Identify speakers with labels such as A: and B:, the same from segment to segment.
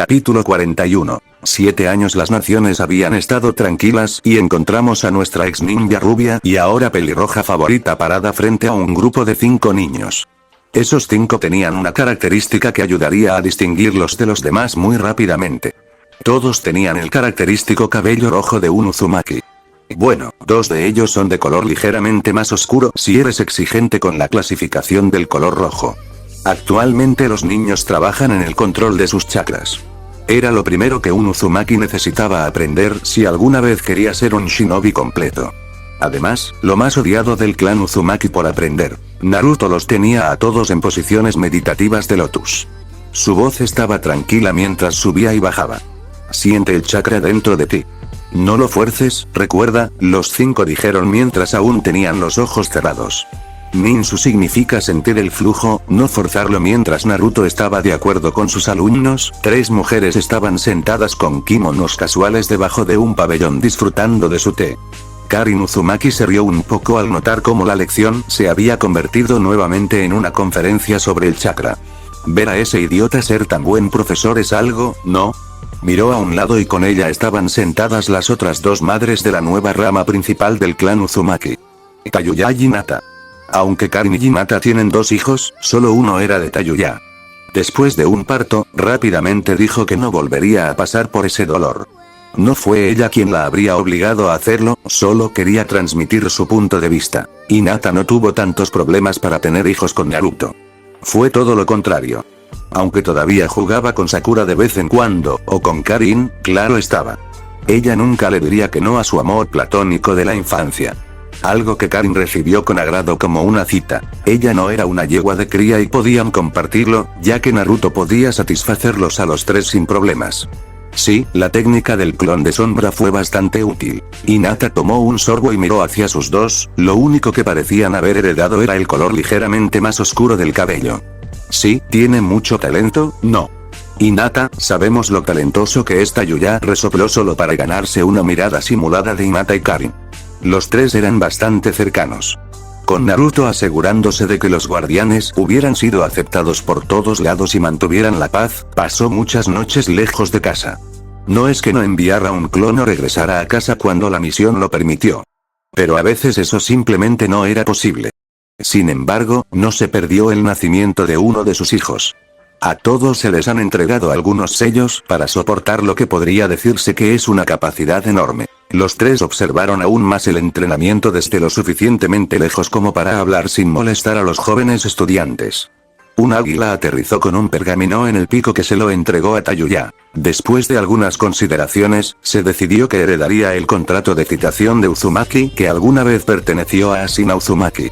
A: Capítulo 41. 7 años las naciones habían estado tranquilas y encontramos a nuestra ex ninja rubia y ahora pelirroja favorita parada frente a un grupo de 5 niños. Esos 5 tenían una característica que ayudaría a distinguirlos de los demás muy rápidamente. Todos tenían el característico cabello rojo de un Uzumaki. Bueno, 2 de ellos son de color ligeramente más oscuro si eres exigente con la clasificación del color rojo. Actualmente los niños trabajan en el control de sus chakras. Era lo primero que un Uzumaki necesitaba aprender si alguna vez quería ser un shinobi completo. Además, lo más odiado del clan Uzumaki por aprender, Naruto los tenía a todos en posiciones meditativas de lotus. Su voz estaba tranquila mientras subía y bajaba. Siente el chakra dentro de ti. No lo fuerces, recuerda, los 5 dijeron mientras aún tenían los ojos cerrados. Ninsu significa sentir el flujo, no forzarlo. Mientras Naruto estaba de acuerdo con sus alumnos, 3 mujeres estaban sentadas con kimonos casuales debajo de un pabellón disfrutando de su té. Karin Uzumaki se rió un poco al notar cómo la lección se había convertido nuevamente en una conferencia sobre el chakra. Ver a ese idiota ser tan buen profesor es algo, ¿no? Miró a un lado y con ella estaban sentadas las otras 2 madres de la nueva rama principal del clan Uzumaki. Tayuya y Hinata. Aunque Karin y Hinata tienen 2 hijos, solo uno era de Tayuya. Después de un parto, rápidamente dijo que no volvería a pasar por ese dolor. No fue ella quien la habría obligado a hacerlo, solo quería transmitir su punto de vista. Hinata no tuvo tantos problemas para tener hijos con Naruto. Fue todo lo contrario. Aunque todavía jugaba con Sakura de vez en cuando, o con Karin, claro estaba. Ella nunca le diría que no a su amor platónico de la infancia. Algo que Karin recibió con agrado como una cita. Ella no era una yegua de cría y podían compartirlo, ya que Naruto podía satisfacerlos a los 3 sin problemas. Sí, la técnica del clon de sombra fue bastante útil. Hinata tomó un sorbo y miró hacia sus 2, lo único que parecían haber heredado era el color ligeramente más oscuro del cabello. Sí, tiene mucho talento, ¿no? Hinata, sabemos lo talentoso que es Tayuya, resopló solo para ganarse una mirada simulada de Hinata y Karin. Los 3 eran bastante cercanos. Con Naruto asegurándose de que los guardianes hubieran sido aceptados por todos lados y mantuvieran la paz, pasó muchas noches lejos de casa. No es que no enviara un clon o regresara a casa cuando la misión lo permitió. Pero a veces eso simplemente no era posible. Sin embargo, no se perdió el nacimiento de uno de sus hijos. A todos se les han entregado algunos sellos para soportar lo que podría decirse que es una capacidad enorme. Los 3 observaron aún más el entrenamiento desde lo suficientemente lejos como para hablar sin molestar a los jóvenes estudiantes. Un águila aterrizó con un pergamino en el pico que se lo entregó a Tayuya. Después de algunas consideraciones, se decidió que heredaría el contrato de citación de Uzumaki que alguna vez perteneció a Ashina Uzumaki.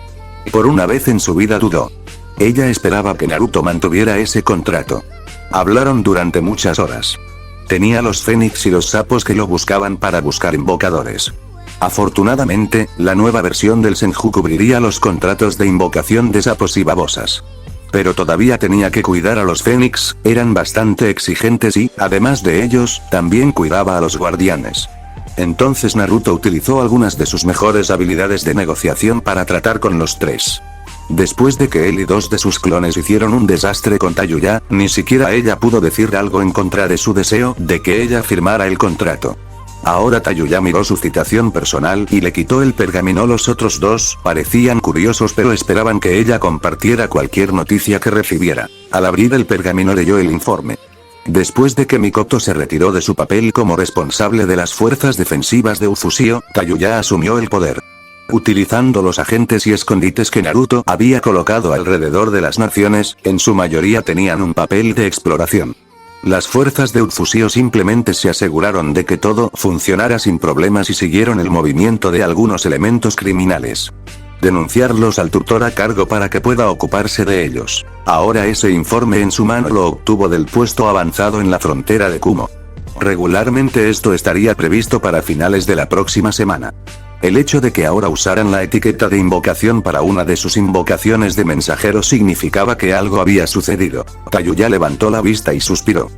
A: Por una vez en su vida dudó. Ella esperaba que Naruto mantuviera ese contrato. Hablaron durante muchas horas. Tenía los fénix y los sapos que lo buscaban para buscar invocadores. Afortunadamente, la nueva versión del Senju cubriría los contratos de invocación de sapos y babosas. Pero todavía tenía que cuidar a los fénix, eran bastante exigentes y, además de ellos, también cuidaba a los guardianes. Entonces Naruto utilizó algunas de sus mejores habilidades de negociación para tratar con los 3. Después de que él y 2 de sus clones hicieron un desastre con Tayuya, ni siquiera ella pudo decir algo en contra de su deseo de que ella firmara el contrato. Ahora Tayuya miró su citación personal y le quitó el pergamino. Los otros 2 parecían curiosos pero esperaban que ella compartiera cualquier noticia que recibiera. Al abrir el pergamino leyó el informe. Después de que Mikoto se retiró de su papel como responsable de las fuerzas defensivas de Uzusio, Tayuya asumió el poder. Utilizando los agentes y escondites que Naruto había colocado alrededor de las naciones, en su mayoría tenían un papel de exploración. Las fuerzas de Uzusio simplemente se aseguraron de que todo funcionara sin problemas y siguieron el movimiento de algunos elementos criminales. Denunciarlos al tutor a cargo para que pueda ocuparse de ellos. Ahora ese informe en su mano lo obtuvo del puesto avanzado en la frontera de Kumo. Regularmente esto estaría previsto para finales de la próxima semana. El hecho de que ahora usaran la etiqueta de invocación para una de sus invocaciones de mensajero significaba que algo había sucedido. Tayuya levantó la vista y suspiró.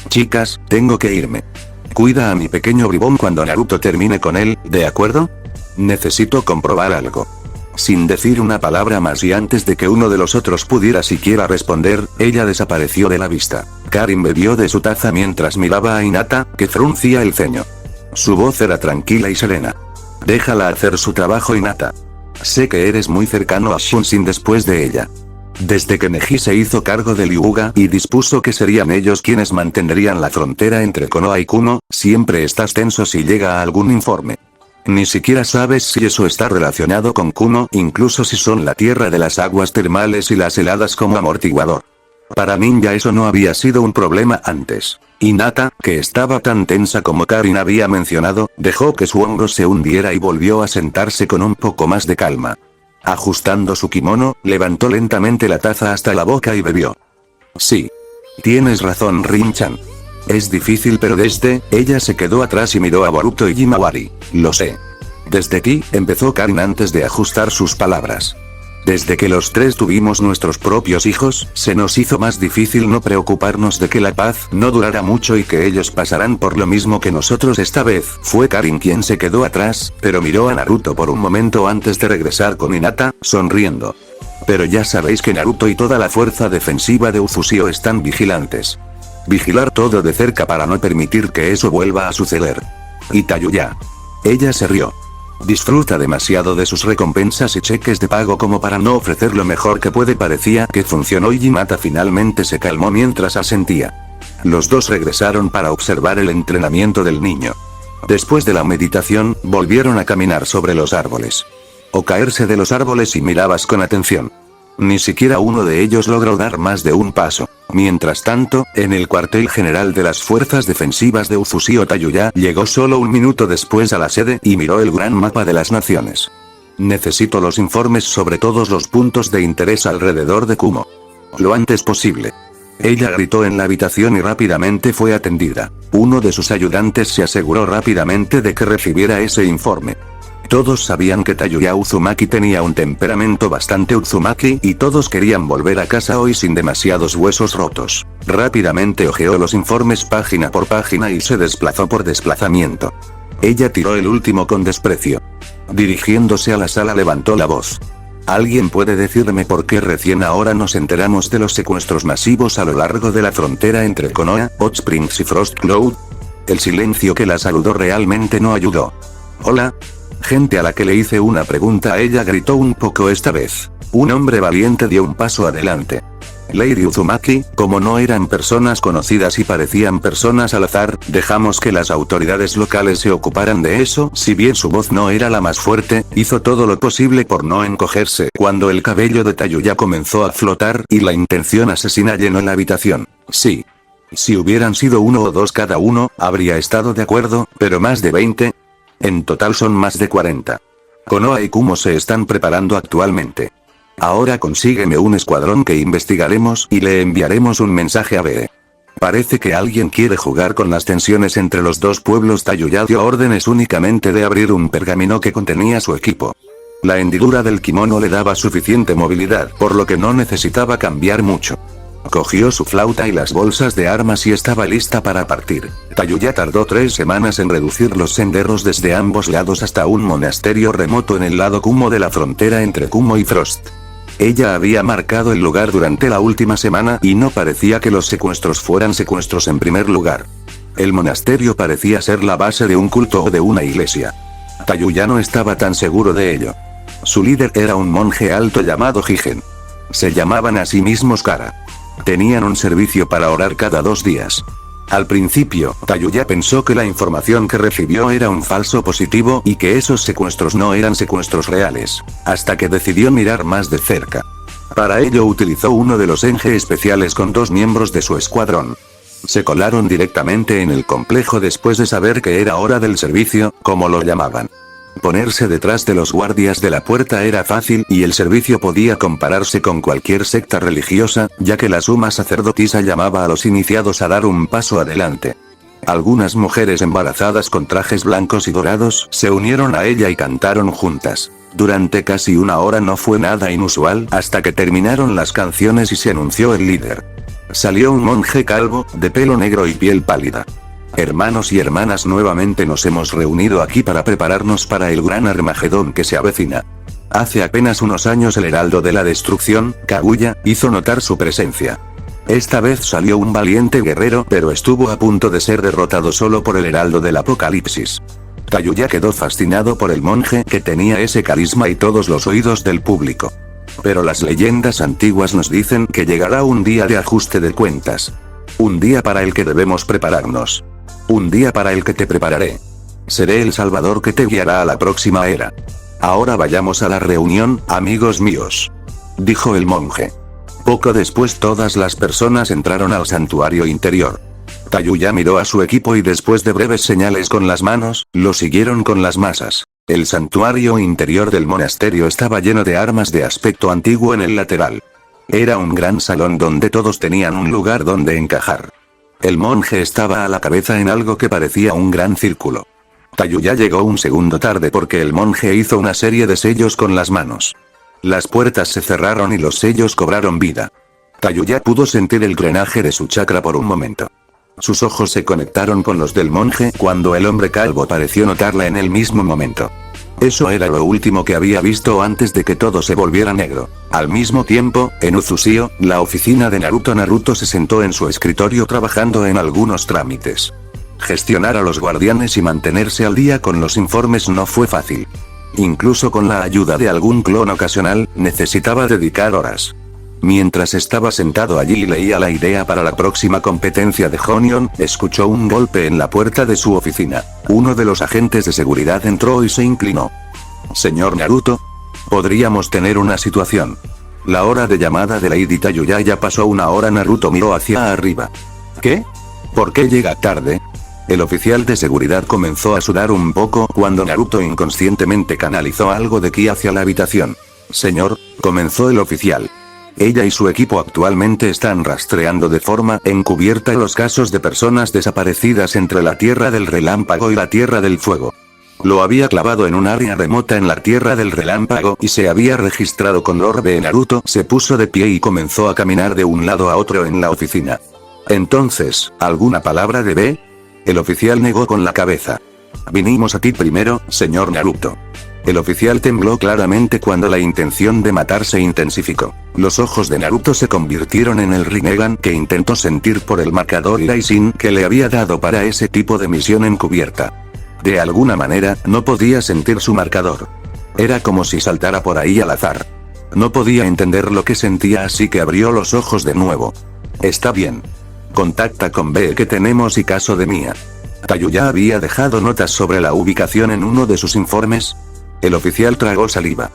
A: Chicas, tengo que irme. Cuida a mi pequeño bribón cuando Naruto termine con él, ¿de acuerdo? Necesito comprobar algo. Sin decir una palabra más y antes de que uno de los otros pudiera siquiera responder, ella desapareció de la vista. Karin bebió de su taza mientras miraba a Hinata, que fruncía el ceño. Su voz era tranquila y serena. Déjala hacer su trabajo, Hinata. Sé que eres muy cercano a Shunshin después de ella. Desde que Neji se hizo cargo de Liuga y dispuso que serían ellos quienes mantendrían la frontera entre Konoha y Kuno, siempre estás tenso si llega a algún informe. Ni siquiera sabes si eso está relacionado con Kuno, incluso si son la tierra de las aguas termales y las heladas como amortiguador. Para Ninja eso no había sido un problema antes. Hinata, que estaba tan tensa como Karin había mencionado, dejó que su hombro se hundiera y volvió a sentarse con un poco más de calma. Ajustando su kimono, levantó lentamente la taza hasta la boca y bebió. Sí. Tienes razón, Rin-chan. Es difícil, pero ella se quedó atrás y miró a Boruto y Himawari. Lo sé. Desde ti, empezó Karin antes de ajustar sus palabras. Desde que los tres tuvimos nuestros propios hijos, se nos hizo más difícil no preocuparnos de que la paz no durara mucho y que ellos pasarán por lo mismo que nosotros esta vez. Fue Karin quien se quedó atrás, pero miró a Naruto por un momento antes de regresar con Hinata, sonriendo. Pero ya sabéis que Naruto y toda la fuerza defensiva de Uzusio están vigilantes. Vigilar todo de cerca para no permitir que eso vuelva a suceder. Y Tayuya. Ella se rió. Disfruta demasiado de sus recompensas y cheques de pago como para no ofrecer lo mejor que puede. Parecía que funcionó y Hinata finalmente se calmó mientras asentía. Los dos regresaron para observar el entrenamiento del niño. Después de la meditación, volvieron a caminar sobre los árboles. O caerse de los árboles si mirabas con atención. Ni siquiera uno de ellos logró dar más de un paso. Mientras tanto, en el cuartel general de las fuerzas defensivas de Uzusio, Tayuya llegó solo un minuto después a la sede y miró el gran mapa de las naciones. Necesito los informes sobre todos los puntos de interés alrededor de Kumo. Lo antes posible. Ella gritó en la habitación y rápidamente fue atendida. Uno de sus ayudantes se aseguró rápidamente de que recibiera ese informe. Todos sabían que Tayuya Uzumaki tenía un temperamento bastante Uzumaki y todos querían volver a casa hoy sin demasiados huesos rotos. Rápidamente hojeó los informes página por página y se desplazó por desplazamiento. Ella tiró el último con desprecio. Dirigiéndose a la sala levantó la voz. ¿Alguien puede decirme por qué recién ahora nos enteramos de los secuestros masivos a lo largo de la frontera entre Konoha, Hot Springs y Frost Cloud? El silencio que la saludó realmente no ayudó. Hola. Gente a la que le hice una pregunta, a ella gritó un poco esta vez. Un hombre valiente dio un paso adelante. Lady Uzumaki, como no eran personas conocidas y parecían personas al azar, dejamos que las autoridades locales se ocuparan de eso. Si bien su voz no era la más fuerte, hizo todo lo posible por no encogerse cuando el cabello de Tayuya comenzó a flotar y la intención asesina llenó la habitación. Sí. Si hubieran sido uno o dos cada uno, habría estado de acuerdo, pero más de 20... En total son más de 40. Konoha y Kumo se están preparando actualmente. Ahora consígueme un escuadrón que investigaremos y le enviaremos un mensaje a BE. Parece que alguien quiere jugar con las tensiones entre los dos pueblos. Tayuya dio órdenes únicamente de abrir un pergamino que contenía su equipo. La hendidura del kimono le daba suficiente movilidad, por lo que no necesitaba cambiar mucho. Cogió su flauta y las bolsas de armas y estaba lista para partir. Tayuya tardó 3 semanas en reducir los senderos desde ambos lados hasta un monasterio remoto en el lado Kumo de la frontera entre Kumo y Frost. Ella había marcado el lugar durante la última semana y no parecía que los secuestros fueran secuestros en primer lugar. El monasterio parecía ser la base de un culto o de una iglesia. Tayuya no estaba tan seguro de ello. Su líder era un monje alto llamado Jigen. Se llamaban a sí mismos Kara. Tenían un servicio para orar cada 2 días. Al principio, Tayuya pensó que la información que recibió era un falso positivo y que esos secuestros no eran secuestros reales, hasta que decidió mirar más de cerca. Para ello utilizó uno de los Enge especiales con 2 miembros de su escuadrón. Se colaron directamente en el complejo después de saber que era hora del servicio, como lo llamaban. Ponerse detrás de los guardias de la puerta era fácil y el servicio podía compararse con cualquier secta religiosa, ya que la suma sacerdotisa llamaba a los iniciados a dar un paso adelante. Algunas mujeres embarazadas con trajes blancos y dorados se unieron a ella y cantaron juntas. Durante casi 1 hora no fue nada inusual hasta que terminaron las canciones y se anunció el líder. Salió un monje calvo, de pelo negro y piel pálida. Hermanos y hermanas, nuevamente nos hemos reunido aquí para prepararnos para el gran Armagedón que se avecina. Hace apenas unos años el heraldo de la destrucción, Kaguya, hizo notar su presencia. Esta vez salió un valiente guerrero, pero estuvo a punto de ser derrotado solo por el heraldo del apocalipsis. Tayuya quedó fascinado por el monje que tenía ese carisma y todos los oídos del público. Pero las leyendas antiguas nos dicen que llegará un día de ajuste de cuentas. Un día para el que debemos prepararnos. Un día para el que te prepararé. Seré el salvador que te guiará a la próxima era. Ahora vayamos a la reunión, amigos míos. Dijo el monje. Poco después todas las personas entraron al santuario interior. Tayuya miró a su equipo y después de breves señales con las manos, lo siguieron con las masas. El santuario interior del monasterio estaba lleno de armas de aspecto antiguo en el lateral. Era un gran salón donde todos tenían un lugar donde encajar. El monje estaba a la cabeza en algo que parecía un gran círculo. Tayuya llegó un segundo tarde porque el monje hizo una serie de sellos con las manos. Las puertas se cerraron y los sellos cobraron vida. Tayuya pudo sentir el drenaje de su chakra por un momento. Sus ojos se conectaron con los del monje cuando el hombre calvo pareció notarla en el mismo momento. Eso era lo último que había visto antes de que todo se volviera negro. Al mismo tiempo, en Uzushio, la oficina de Naruto. Naruto se sentó en su escritorio trabajando en algunos trámites. Gestionar a los guardianes y mantenerse al día con los informes no fue fácil. Incluso con la ayuda de algún clon ocasional, necesitaba dedicar horas. Mientras estaba sentado allí y leía la idea para la próxima competencia de Honion, escuchó un golpe en la puerta de su oficina. Uno de los agentes de seguridad entró y se inclinó. Señor Naruto, podríamos tener una situación. La hora de llamada de Lady Tayuya ya pasó una hora. Naruto miró hacia arriba. ¿Qué? ¿Por qué llega tarde? El oficial de seguridad comenzó a sudar un poco cuando Naruto inconscientemente canalizó algo de ki hacia la habitación. Señor, comenzó el oficial. Ella y su equipo actualmente están rastreando de forma encubierta los casos de personas desaparecidas entre la Tierra del Relámpago y la Tierra del Fuego. Lo había clavado en un área remota en la Tierra del Relámpago y se había registrado con el orbe. Naruto se puso de pie y comenzó a caminar de un lado a otro en la oficina. Entonces, ¿alguna palabra de B? El oficial negó con la cabeza. Vinimos a ti primero, señor Naruto. El oficial tembló claramente cuando la intención de matar se intensificó. Los ojos de Naruto se convirtieron en el Rinnegan que intentó sentir por el marcador Iraishin que le había dado para ese tipo de misión encubierta. De alguna manera, no podía sentir su marcador. Era como si saltara por ahí al azar. No podía entender lo que sentía, así que abrió los ojos de nuevo. Está bien. Contacta con B que tenemos y caso de Mía. Tayuya había dejado notas sobre la ubicación en uno de sus informes. El oficial tragó saliva.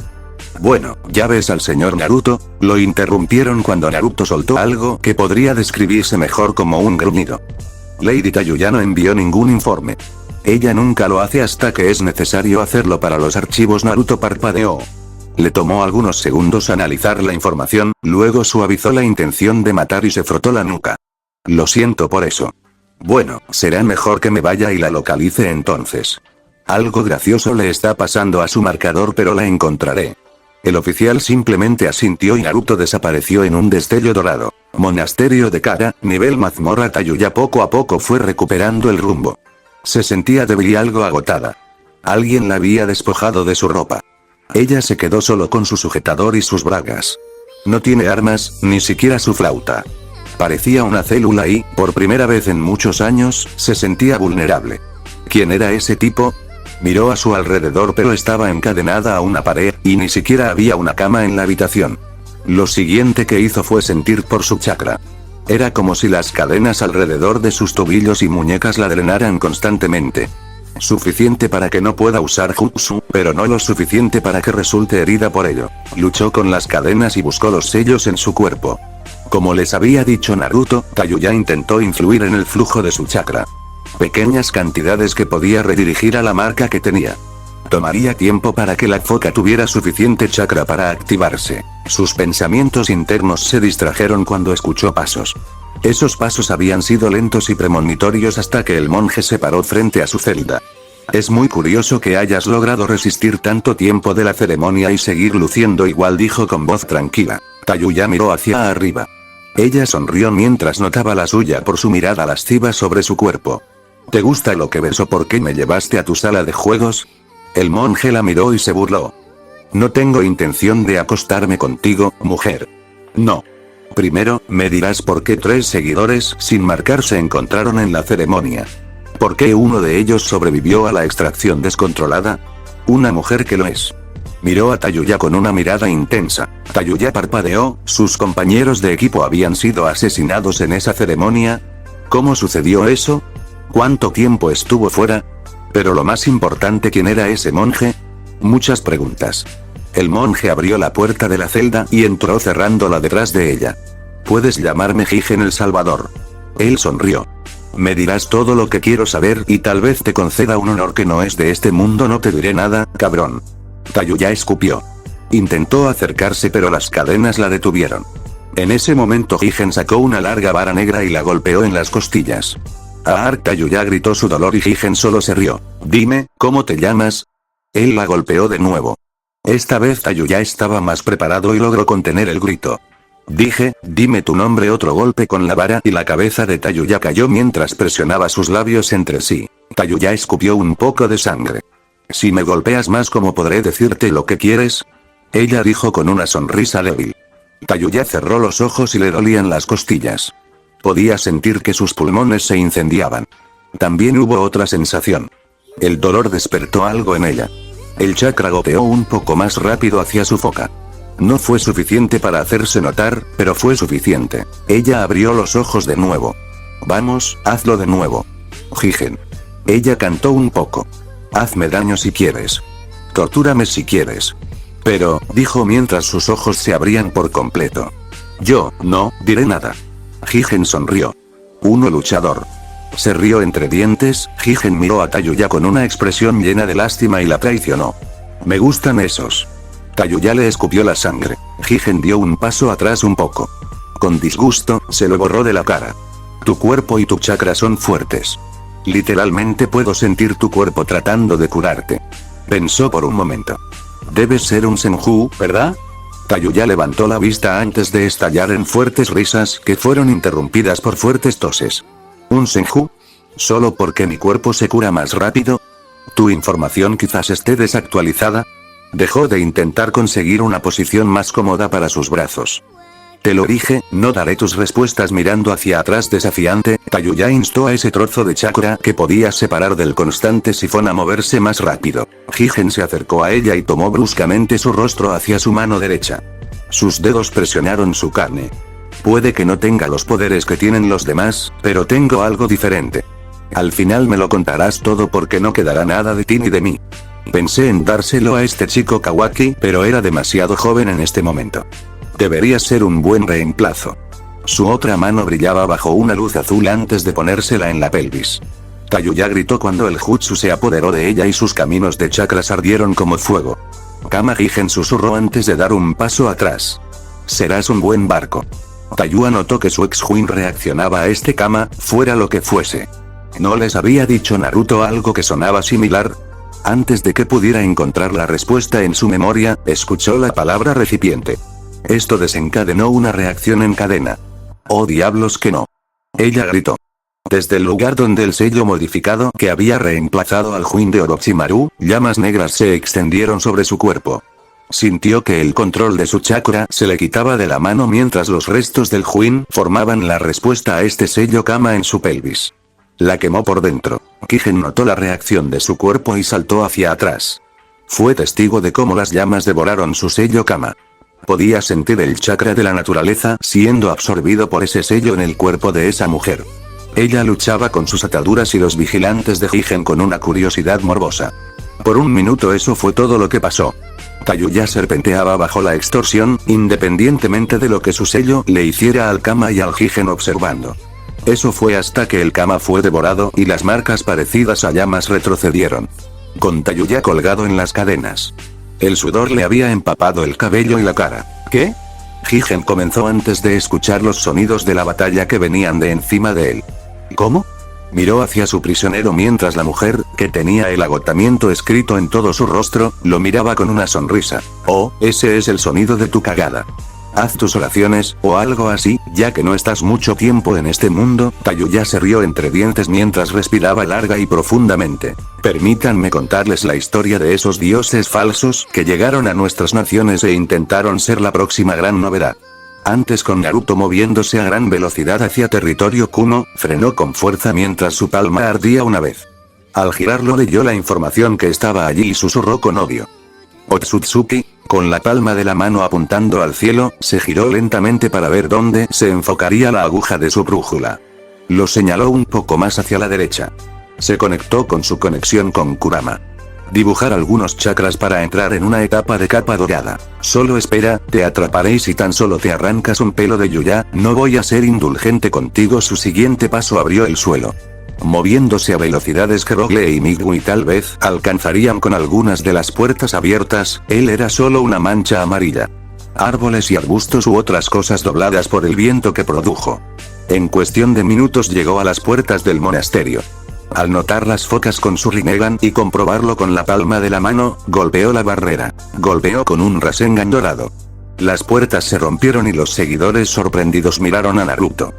A: Bueno, ya ves al señor Naruto, lo interrumpieron cuando Naruto soltó algo que podría describirse mejor como un gruñido. Lady Tayuya no envió ningún informe. Ella nunca lo hace hasta que es necesario hacerlo para los archivos. Naruto parpadeó. Le tomó algunos segundos analizar la información, luego suavizó la intención de matar y se frotó la nuca. Lo siento por eso. Bueno, será mejor que me vaya y la localice entonces. Algo gracioso le está pasando a su marcador, pero la encontraré. El oficial simplemente asintió y Naruto desapareció en un destello dorado. Monasterio de Kara, nivel mazmorra. Tayuya poco a poco fue recuperando el rumbo. Se sentía débil y algo agotada. Alguien la había despojado de su ropa. Ella se quedó solo con su sujetador y sus bragas. No tiene armas, ni siquiera su flauta. Parecía una célula y, por primera vez en muchos años, se sentía vulnerable. ¿Quién era ese tipo? Miró a su alrededor, pero estaba encadenada a una pared, y ni siquiera había una cama en la habitación. Lo siguiente que hizo fue sentir por su chakra. Era como si las cadenas alrededor de sus tobillos y muñecas la drenaran constantemente. Suficiente para que no pueda usar jutsu, pero no lo suficiente para que resulte herida por ello. Luchó con las cadenas y buscó los sellos en su cuerpo. Como les había dicho Naruto, Tayuya intentó influir en el flujo de su chakra. Pequeñas cantidades que podía redirigir a la marca que tenía. Tomaría tiempo para que la foca tuviera suficiente chakra para activarse. Sus pensamientos internos se distrajeron cuando escuchó pasos. Esos pasos habían sido lentos y premonitorios hasta que el monje se paró frente a su celda. Es muy curioso que hayas logrado resistir tanto tiempo de la ceremonia y seguir luciendo igual, dijo con voz tranquila. Tayuya miró hacia arriba. Ella sonrió mientras notaba la suya por su mirada lasciva sobre su cuerpo. ¿Te gusta lo que ves o por qué me llevaste a tu sala de juegos? El monje la miró y se burló. No tengo intención de acostarme contigo, mujer. No. Primero, me dirás por qué 3 seguidores sin marcar se encontraron en la ceremonia. ¿Por qué uno de ellos sobrevivió a la extracción descontrolada? Una mujer que lo es. Miró a Tayuya con una mirada intensa. Tayuya parpadeó, ¿sus compañeros de equipo habían sido asesinados en esa ceremonia? ¿Cómo sucedió eso? ¿Cuánto tiempo estuvo fuera? Pero lo más importante, ¿quién era ese monje? Muchas preguntas. El monje abrió la puerta de la celda y entró cerrándola detrás de ella. Puedes llamarme Jigen el Salvador. Él sonrió. Me dirás todo lo que quiero saber y tal vez te conceda un honor que no es de este mundo. No te diré nada, cabrón. Tayuya escupió. Intentó acercarse pero las cadenas la detuvieron. En ese momento Jigen sacó una larga vara negra y la golpeó en las costillas. ¡Ah! Tayuya gritó su dolor y Jigen solo se rió. Dime, ¿cómo te llamas? Él la golpeó de nuevo. Esta vez Tayuya estaba más preparado y logró contener el grito. Dime tu nombre. Otro golpe con la vara y la cabeza de Tayuya cayó mientras presionaba sus labios entre sí. Tayuya escupió un poco de sangre. Si me golpeas más, ¿cómo podré decirte lo que quieres? Ella dijo con una sonrisa débil. Tayuya cerró los ojos y le dolían las costillas. Podía sentir que sus pulmones se incendiaban. También hubo otra sensación. El dolor despertó algo en ella. El chakra goteó un poco más rápido hacia su boca. No fue suficiente para hacerse notar, pero fue suficiente. Ella abrió los ojos de nuevo. Vamos, hazlo de nuevo. Jigen. Ella cantó un poco. Hazme daño si quieres. Tortúrame si quieres. Pero, dijo mientras sus ojos se abrían por completo. Yo, no, diré nada. Jigen sonrió. Uno luchador. Se rió entre dientes. Jigen miró a Tayuya con una expresión llena de lástima y la traicionó. Me gustan esos. Tayuya le escupió la sangre. Jigen dio un paso atrás un poco. Con disgusto, se lo borró de la cara. Tu cuerpo y tu chakra son fuertes. Literalmente puedo sentir tu cuerpo tratando de curarte. Pensó por un momento. Debes ser un Senju, ¿verdad? Tayuya levantó la vista antes de estallar en fuertes risas que fueron interrumpidas por fuertes toses. ¿Un Senju? ¿Solo porque mi cuerpo se cura más rápido? ¿Tu información quizás esté desactualizada? Dejó de intentar conseguir una posición más cómoda para sus brazos. Te lo dije, no daré tus respuestas. Mirando hacia atrás desafiante, Tayuya instó a ese trozo de chakra que podía separar del constante sifón a moverse más rápido. Jigen se acercó a ella y tomó bruscamente su rostro hacia su mano derecha. Sus dedos presionaron su carne. Puede que no tenga los poderes que tienen los demás, pero tengo algo diferente. Al final me lo contarás todo porque no quedará nada de ti ni de mí. Pensé en dárselo a este chico Kawaki, pero era demasiado joven en este momento. Debería ser un buen reemplazo. Su otra mano brillaba bajo una luz azul antes de ponérsela en la pelvis. Tayuya gritó cuando el jutsu se apoderó de ella y sus caminos de chakras ardieron como fuego. Kama Jigen susurró antes de dar un paso atrás. Serás un buen barco. Tayuya notó que su ex-Juin reaccionaba a este Kama, fuera lo que fuese. ¿No les había dicho Naruto algo que sonaba similar? Antes de que pudiera encontrar la respuesta en su memoria, escuchó la palabra recipiente. Esto desencadenó una reacción en cadena. ¡Oh diablos que no! Ella gritó. Desde el lugar donde el sello modificado que había reemplazado al Juin de Orochimaru, llamas negras se extendieron sobre su cuerpo. Sintió que el control de su chakra se le quitaba de la mano mientras los restos del Juin formaban la respuesta a este sello Kama en su pelvis. La quemó por dentro. Jigen notó la reacción de su cuerpo y saltó hacia atrás. Fue testigo de cómo las llamas devoraron su sello Kama. Podía sentir el chakra de la naturaleza siendo absorbido por ese sello en el cuerpo de esa mujer. Ella luchaba con sus ataduras y los vigilantes de Jigen con una curiosidad morbosa. Por un minuto eso fue todo lo que pasó. Tayuya serpenteaba bajo la extorsión, independientemente de lo que su sello le hiciera al Kama y al Jigen observando. Eso fue hasta que el Kama fue devorado y las marcas parecidas a llamas retrocedieron. Con Tayuya colgado en las cadenas. El sudor le había empapado el cabello y la cara. ¿Qué? Jigen comenzó antes de escuchar los sonidos de la batalla que venían de encima de él. ¿Cómo? Miró hacia su prisionero mientras la mujer, que tenía el agotamiento escrito en todo su rostro, lo miraba con una sonrisa. Oh, ese es el sonido de tu cagada. Haz tus oraciones, o algo así, ya que no estás mucho tiempo en este mundo. Tayuya se rió entre dientes mientras respiraba larga y profundamente. Permítanme contarles la historia de esos dioses falsos que llegaron a nuestras naciones e intentaron ser la próxima gran novedad. Antes con Naruto moviéndose a gran velocidad hacia territorio Kumo, frenó con fuerza mientras su palma ardía una vez. Al girarlo leyó la información que estaba allí y susurró con odio. Otsutsuki, con la palma de la mano apuntando al cielo, se giró lentamente para ver dónde se enfocaría la aguja de su brújula. Lo señaló un poco más hacia la derecha. Se conectó con su conexión con Kurama. Dibujar algunos chakras para entrar en una etapa de capa dorada. Solo espera, te atraparé y si tan solo te arrancas un pelo de Yuya, no voy a ser indulgente contigo. Su siguiente paso abrió el suelo. Moviéndose a velocidades que Rogle y Migui tal vez alcanzarían con algunas de las puertas abiertas, él era solo una mancha amarilla. Árboles y arbustos u otras cosas dobladas por el viento que produjo. En cuestión de minutos llegó a las puertas del monasterio. Al notar las focas con su Rinnegan y comprobarlo con la palma de la mano, golpeó la barrera. Golpeó con un Rasengan dorado. Las puertas se rompieron y los seguidores sorprendidos miraron a Naruto.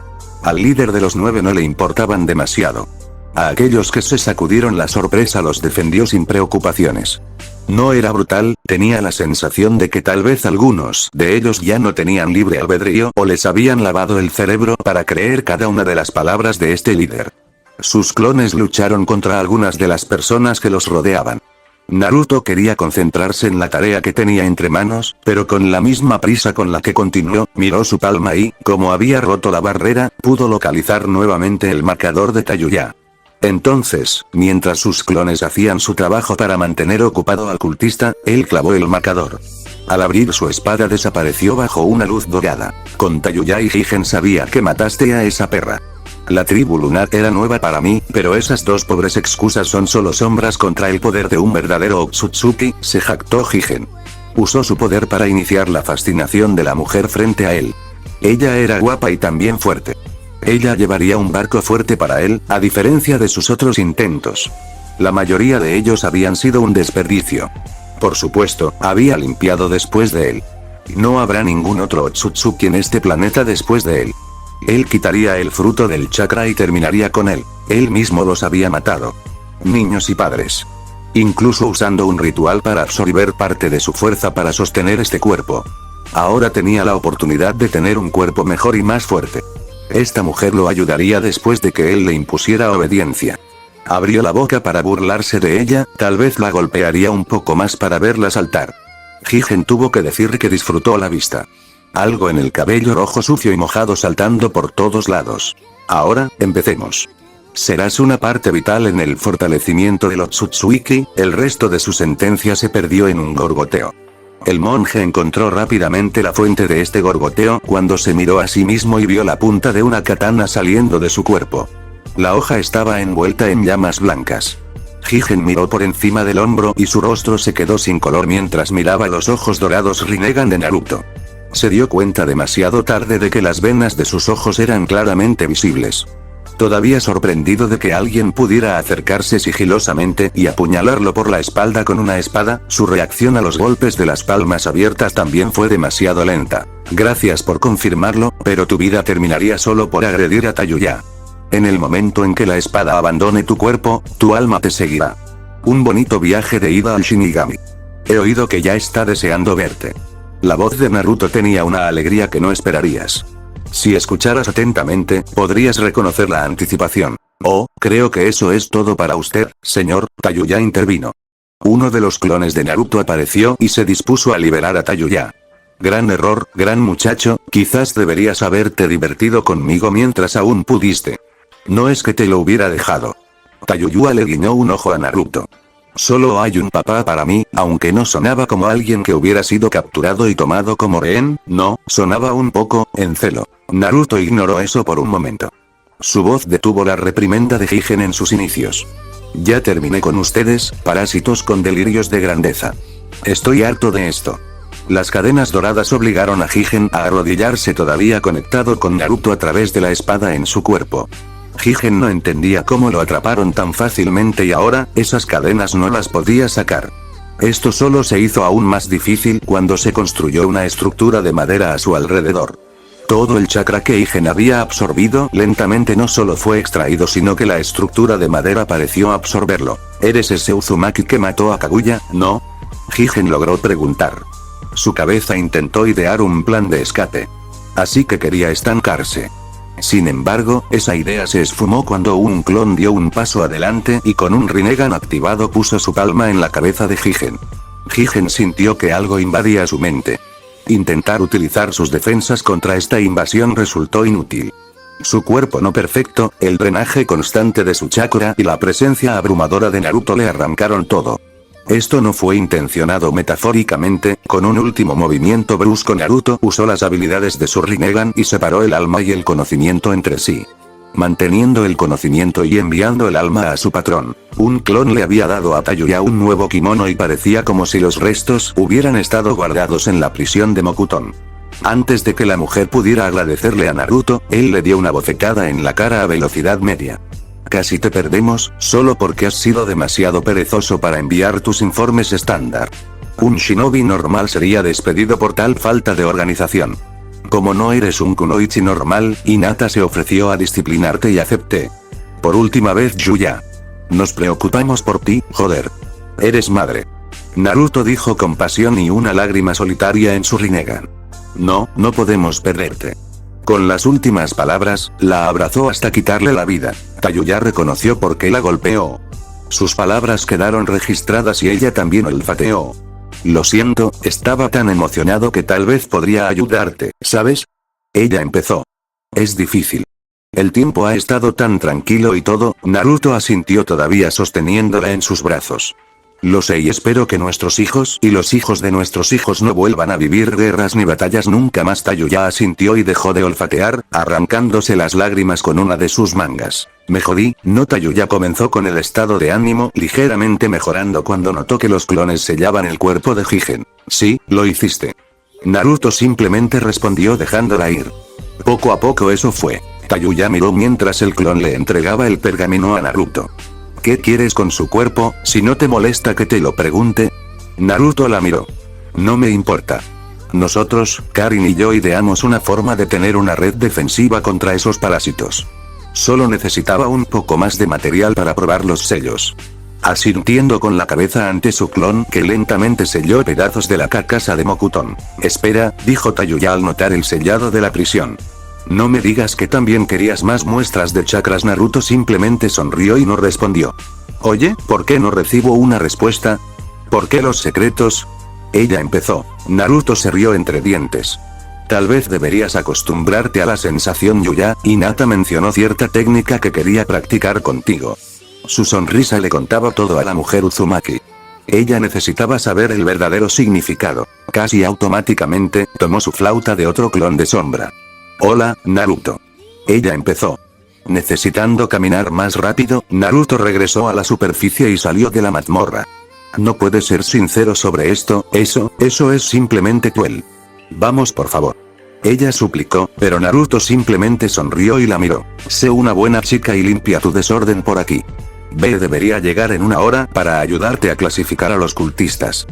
A: Al líder de los 9 no le importaban demasiado. A aquellos que se sacudieron la sorpresa los defendió sin preocupaciones. No era brutal, tenía la sensación de que tal vez algunos de ellos ya no tenían libre albedrío o les habían lavado el cerebro para creer cada una de las palabras de este líder. Sus clones lucharon contra algunas de las personas que los rodeaban. Naruto quería concentrarse en la tarea que tenía entre manos, pero con la misma prisa con la que continuó, miró su palma y, como había roto la barrera, pudo localizar nuevamente el marcador de Tayuya. Entonces, mientras sus clones hacían su trabajo para mantener ocupado al cultista, él clavó el marcador. Al abrir su espada desapareció bajo una luz dorada. Con Tayuya y Higen sabía que mataste a esa perra. La tribu lunar era nueva para mí, pero esas dos pobres excusas son solo sombras contra el poder de un verdadero Otsutsuki, se jactó Higen. Usó su poder para iniciar la fascinación de la mujer frente a él. Ella era guapa y también fuerte. Ella llevaría un barco fuerte para él, a diferencia de sus otros intentos. La mayoría de ellos habían sido un desperdicio. Por supuesto, había limpiado después de él. No habrá ningún otro Otsutsuki en este planeta después de él. Él quitaría el fruto del chakra y terminaría con él. Él mismo los había matado. Niños y padres. Incluso usando un ritual para absorber parte de su fuerza para sostener este cuerpo. Ahora tenía la oportunidad de tener un cuerpo mejor y más fuerte. Esta mujer lo ayudaría después de que él le impusiera obediencia. Abrió la boca para burlarse de ella, tal vez la golpearía un poco más para verla saltar. Higen tuvo que decir que disfrutó la vista. Algo en el cabello rojo sucio y mojado saltando por todos lados. Ahora, empecemos. Serás una parte vital en el fortalecimiento del Otsutsuki. El resto de su sentencia se perdió en un gorgoteo. El monje encontró rápidamente la fuente de este gorgoteo cuando se miró a sí mismo y vio la punta de una katana saliendo de su cuerpo. La hoja estaba envuelta en llamas blancas. Higen miró por encima del hombro y su rostro se quedó sin color mientras miraba los ojos dorados Rinnegan de Naruto. Se dio cuenta demasiado tarde de que las venas de sus ojos eran claramente visibles. Todavía sorprendido de que alguien pudiera acercarse sigilosamente y apuñalarlo por la espalda con una espada, su reacción a los golpes de las palmas abiertas también fue demasiado lenta. Gracias por confirmarlo, pero tu vida terminaría solo por agredir a Tayuya. En el momento en que la espada abandone tu cuerpo, tu alma te seguirá. Un bonito viaje de ida al Shinigami. He oído que ya está deseando verte. La voz de Naruto tenía una alegría que no esperarías. Si escucharas atentamente, podrías reconocer la anticipación. Oh, creo que eso es todo para usted, señor. Tayuya intervino. Uno de los clones de Naruto apareció y se dispuso a liberar a Tayuya. Gran error, gran muchacho, quizás deberías haberte divertido conmigo mientras aún pudiste. No es que te lo hubiera dejado. Tayuya le guiñó un ojo a Naruto. Solo hay un papá para mí, aunque no sonaba como alguien que hubiera sido capturado y tomado como rehén, no, sonaba un poco, en celo. Naruto ignoró eso por un momento. Su voz detuvo la reprimenda de Higen en sus inicios. Ya terminé con ustedes, parásitos con delirios de grandeza. Estoy harto de esto. Las cadenas doradas obligaron a Higen a arrodillarse todavía conectado con Naruto a través de la espada en su cuerpo. Higen no entendía cómo lo atraparon tan fácilmente y ahora, esas cadenas no las podía sacar. Esto solo se hizo aún más difícil cuando se construyó una estructura de madera a su alrededor. Todo el chakra que Higen había absorbido lentamente no solo fue extraído sino que la estructura de madera pareció absorberlo. ¿Eres ese Uzumaki que mató a Kaguya, no? Higen logró preguntar. Su cabeza intentó idear un plan de escape. Así que quería estancarse. Sin embargo, esa idea se esfumó cuando un clon dio un paso adelante y con un Rinnegan activado puso su palma en la cabeza de Jigen. Jigen sintió que algo invadía su mente. Intentar utilizar sus defensas contra esta invasión resultó inútil. Su cuerpo no perfecto, el drenaje constante de su chakra y la presencia abrumadora de Naruto le arrancaron todo. Esto no fue intencionado metafóricamente, con un último movimiento brusco Naruto usó las habilidades de su Rinnegan y separó el alma y el conocimiento entre sí. Manteniendo el conocimiento y enviando el alma a su patrón, un clon le había dado a Tayuya un nuevo kimono y parecía como si los restos hubieran estado guardados en la prisión de Mokuton. Antes de que la mujer pudiera agradecerle a Naruto, él le dio una bofetada en la cara a velocidad media. Casi te perdemos, solo porque has sido demasiado perezoso para enviar tus informes estándar. Un shinobi normal sería despedido por tal falta de organización. Como no eres un kunoichi normal, Hinata se ofreció a disciplinarte y acepté. Por última vez Yuya. Nos preocupamos por ti, joder. Eres madre. Naruto dijo con pasión y una lágrima solitaria en su Rinnegan. No, no podemos perderte. Con las últimas palabras, la abrazó hasta quitarle la vida. Tayuya reconoció por qué la golpeó. Sus palabras quedaron registradas y ella también olfateó. Lo siento, estaba tan emocionado que tal vez podría ayudarte, ¿sabes? Ella empezó. Es difícil. El tiempo ha estado tan tranquilo y todo, Naruto asintió todavía sosteniéndola en sus brazos. Lo sé y espero que nuestros hijos y los hijos de nuestros hijos no vuelvan a vivir guerras ni batallas nunca más. Tayuya asintió y dejó de olfatear, arrancándose las lágrimas con una de sus mangas. Me jodí, no. Tayuya comenzó con el estado de ánimo ligeramente mejorando cuando notó que los clones sellaban el cuerpo de Jigen. Sí, lo hiciste. Naruto simplemente respondió dejándola ir. Poco a poco eso fue. Tayuya miró mientras el clon le entregaba el pergamino a Naruto. ¿Qué quieres con su cuerpo, si no te molesta que te lo pregunte? Naruto la miró. No me importa. Nosotros, Karin y yo ideamos una forma de tener una red defensiva contra esos parásitos. Solo necesitaba un poco más de material para probar los sellos. Asintiendo con la cabeza ante su clon que lentamente selló pedazos de la carcasa de Mokuton. Espera, dijo Tayuya al notar el sellado de la prisión. No me digas que también querías más muestras de chakras. Naruto simplemente sonrió y no respondió. Oye, ¿por qué no recibo una respuesta? ¿Por qué los secretos? Ella empezó. Naruto se rió entre dientes. Tal vez deberías acostumbrarte a la sensación Yuya, Hinata mencionó cierta técnica que quería practicar contigo. Su sonrisa le contaba todo a la mujer Uzumaki. Ella necesitaba saber el verdadero significado. Casi automáticamente, tomó su flauta de otro clon de sombra. Hola, Naruto. Ella empezó. Necesitando caminar más rápido, Naruto regresó a la superficie y salió de la mazmorra. No puedes ser sincero sobre esto, eso es simplemente cruel. Vamos por favor. Ella suplicó, pero Naruto simplemente sonrió y la miró. Sé una buena chica y limpia tu desorden por aquí. B debería llegar en una hora para ayudarte a clasificar a los cultistas.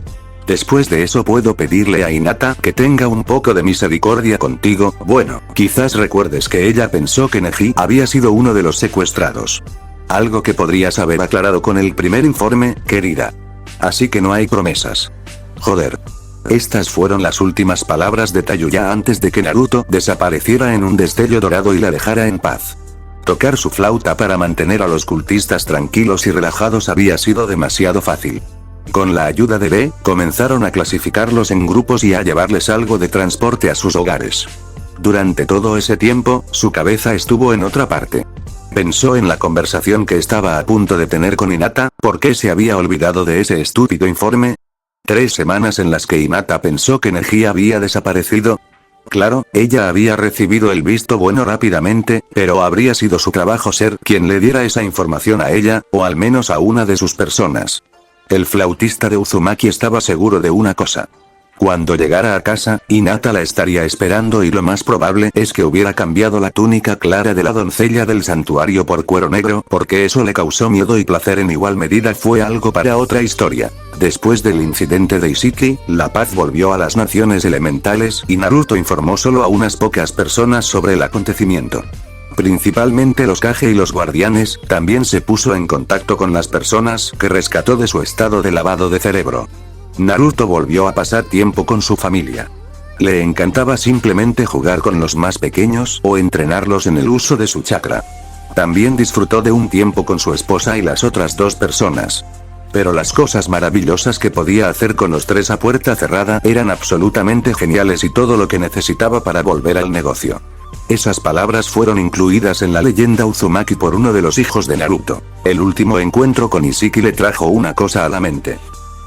A: Después de eso puedo pedirle a Hinata que tenga un poco de misericordia contigo. Bueno, quizás recuerdes que ella pensó que Neji había sido uno de los secuestrados. Algo que podrías haber aclarado con el primer informe, querida. Así que no hay promesas. Joder. Estas fueron las últimas palabras de Tayuya antes de que Naruto desapareciera en un destello dorado y la dejara en paz. Tocar su flauta para mantener a los cultistas tranquilos y relajados había sido demasiado fácil. Con la ayuda de B, comenzaron a clasificarlos en grupos y a llevarles algo de transporte a sus hogares. Durante todo ese tiempo, su cabeza estuvo en otra parte. Pensó en la conversación que estaba a punto de tener con Hinata. ¿Por qué se había olvidado de ese estúpido informe? 3 semanas en las que Hinata pensó que Neji había desaparecido. Claro, ella había recibido el visto bueno rápidamente, pero habría sido su trabajo ser quien le diera esa información a ella, o al menos a una de sus personas. El flautista de Uzumaki estaba seguro de una cosa. Cuando llegara a casa, Hinata la estaría esperando y lo más probable es que hubiera cambiado la túnica clara de la doncella del santuario por cuero negro, porque eso le causó miedo y placer en igual medida. Fue algo para otra historia. Después del incidente de Ishiki, la paz volvió a las naciones elementales y Naruto informó solo a unas pocas personas sobre el acontecimiento. Principalmente los Kage y los guardianes. También se puso en contacto con las personas que rescató de su estado de lavado de cerebro. Naruto volvió a pasar tiempo con su familia. Le encantaba simplemente jugar con los más pequeños o entrenarlos en el uso de su chakra. También disfrutó de un tiempo con su esposa y las otras 2 personas. Pero las cosas maravillosas que podía hacer con los 3 a puerta cerrada eran absolutamente geniales y todo lo que necesitaba para volver al negocio. Esas palabras fueron incluidas en la leyenda Uzumaki por uno de los hijos de Naruto. El último encuentro con Ishiki le trajo una cosa a la mente.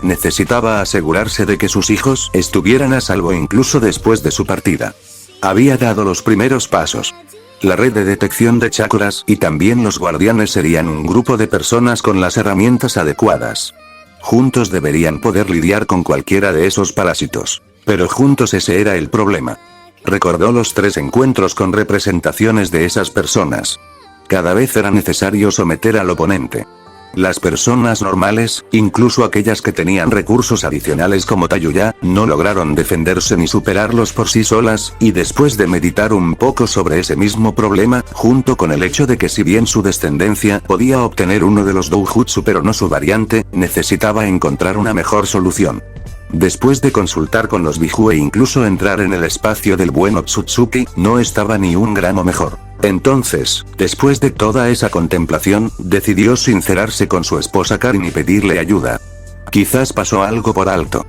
A: Necesitaba asegurarse de que sus hijos estuvieran a salvo incluso después de su partida. Había dado los primeros pasos. La red de detección de chakras y también los guardianes serían un grupo de personas con las herramientas adecuadas. Juntos deberían poder lidiar con cualquiera de esos parásitos. Pero juntos ese era el problema. Recordó los 3 encuentros con representaciones de esas personas. Cada vez era necesario someter al oponente. Las personas normales, incluso aquellas que tenían recursos adicionales como Tayuya, no lograron defenderse ni superarlos por sí solas, y después de meditar un poco sobre ese mismo problema, junto con el hecho de que si bien su descendencia podía obtener uno de los doujutsu pero no su variante, necesitaba encontrar una mejor solución. Después de consultar con los Biju e incluso entrar en el espacio del buen Otsutsuki, no estaba ni un gramo mejor. Entonces, después de toda esa contemplación, decidió sincerarse con su esposa Karin y pedirle ayuda. Quizás pasó algo por alto.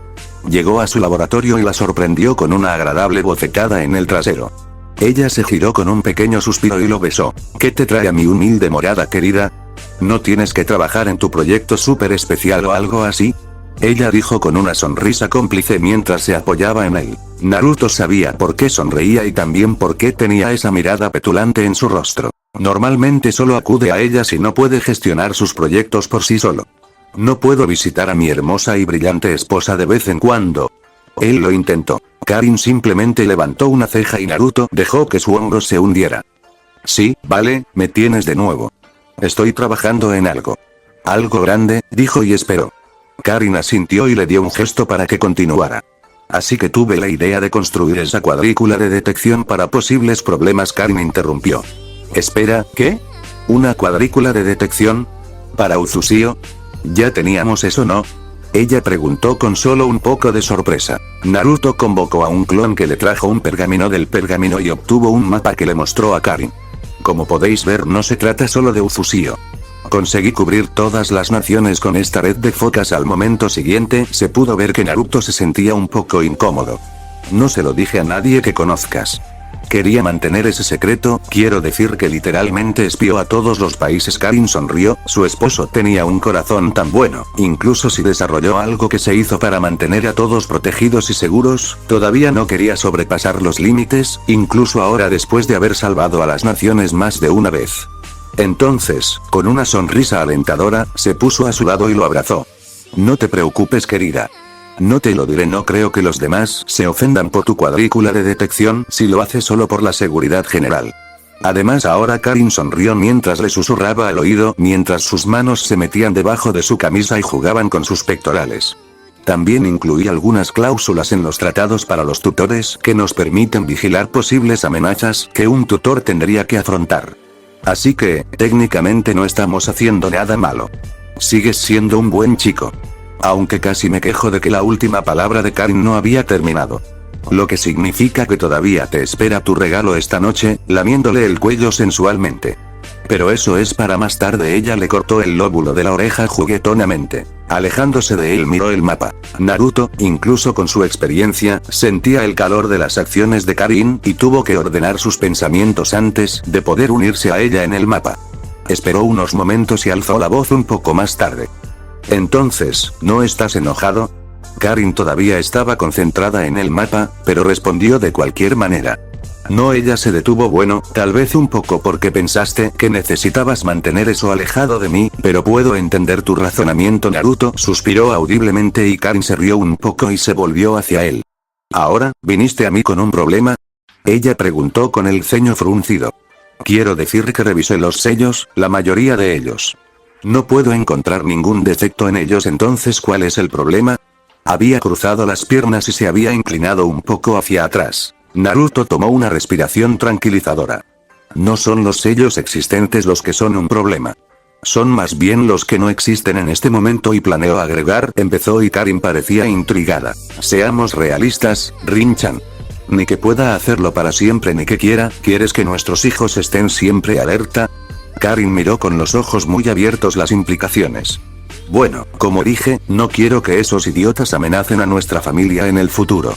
A: Llegó a su laboratorio y la sorprendió con una agradable bofetada en el trasero. Ella se giró con un pequeño suspiro y lo besó. ¿Qué te trae a mi humilde morada querida? ¿No tienes que trabajar en tu proyecto súper especial o algo así? Ella dijo con una sonrisa cómplice mientras se apoyaba en él. Naruto sabía por qué sonreía y también por qué tenía esa mirada petulante en su rostro. Normalmente solo acude a ella si no puede gestionar sus proyectos por sí solo. No puedo visitar a mi hermosa y brillante esposa de vez en cuando. Él lo intentó. Karin simplemente levantó una ceja y Naruto dejó que su hombro se hundiera. Sí, vale, me tienes de nuevo. Estoy trabajando en algo. Algo grande, dijo y esperó. Karin asintió y le dio un gesto para que continuara. Así que tuve la idea de construir esa cuadrícula de detección para posibles problemas. Karin interrumpió. Espera, ¿qué? ¿Una cuadrícula de detección? ¿Para Uzushio? Ya teníamos eso, ¿no? Ella preguntó con solo un poco de sorpresa. Naruto convocó a un clon que le trajo un pergamino del pergamino y obtuvo un mapa que le mostró a Karin. Como podéis ver, no se trata solo de Uzushio. Conseguí cubrir todas las naciones con esta red de focas. Al momento siguiente, se pudo ver que Naruto se sentía un poco incómodo. No se lo dije a nadie que conozcas. Quería mantener ese secreto, quiero decir que literalmente espió a todos los países. Karin sonrió, su esposo tenía un corazón tan bueno, incluso si desarrolló algo que se hizo para mantener a todos protegidos y seguros, todavía no quería sobrepasar los límites, incluso ahora después de haber salvado a las naciones más de una vez. Entonces, con una sonrisa alentadora, se puso a su lado y lo abrazó. No te preocupes, querida. No te lo diré, no creo que los demás se ofendan por tu cuadrícula de detección si lo haces solo por la seguridad general. Además ahora Karin sonrió mientras le susurraba al oído mientras sus manos se metían debajo de su camisa y jugaban con sus pectorales. También incluí algunas cláusulas en los tratados para los tutores que nos permiten vigilar posibles amenazas que un tutor tendría que afrontar. Así que, técnicamente no estamos haciendo nada malo. Sigues siendo un buen chico. Aunque casi me quejo de que la última palabra de Karin no había terminado. Lo que significa que todavía te espera tu regalo esta noche, lamiéndole el cuello sensualmente. Pero eso es para más tarde. Ella le cortó el lóbulo de la oreja juguetonamente. Alejándose de él miró el mapa. Naruto, incluso con su experiencia, sentía el calor de las acciones de Karin y tuvo que ordenar sus pensamientos antes de poder unirse a ella en el mapa. Esperó unos momentos y alzó la voz un poco más tarde. Entonces, ¿no estás enojado? Karin todavía estaba concentrada en el mapa, pero respondió de cualquier manera. No, ella se detuvo. Bueno, tal vez un poco porque pensaste que necesitabas mantener eso alejado de mí, pero puedo entender tu razonamiento. Naruto suspiró audiblemente y Karin se rió un poco y se volvió hacia él. ¿Ahora, viniste a mí con un problema? Ella preguntó con el ceño fruncido. Quiero decir que revisé los sellos, la mayoría de ellos. No puedo encontrar ningún defecto en ellos. Entonces, ¿cuál es el problema? Había cruzado las piernas y se había inclinado un poco hacia atrás. Naruto tomó una respiración tranquilizadora. No son los sellos existentes los que son un problema. Son más bien los que no existen en este momento y planeo agregar, empezó y Karin parecía intrigada. Seamos realistas, Rin-chan. Ni que pueda hacerlo para siempre ni que quiera. ¿Quieres que nuestros hijos estén siempre alerta? Karin miró con los ojos muy abiertos las implicaciones. Bueno, como dije, no quiero que esos idiotas amenacen a nuestra familia en el futuro.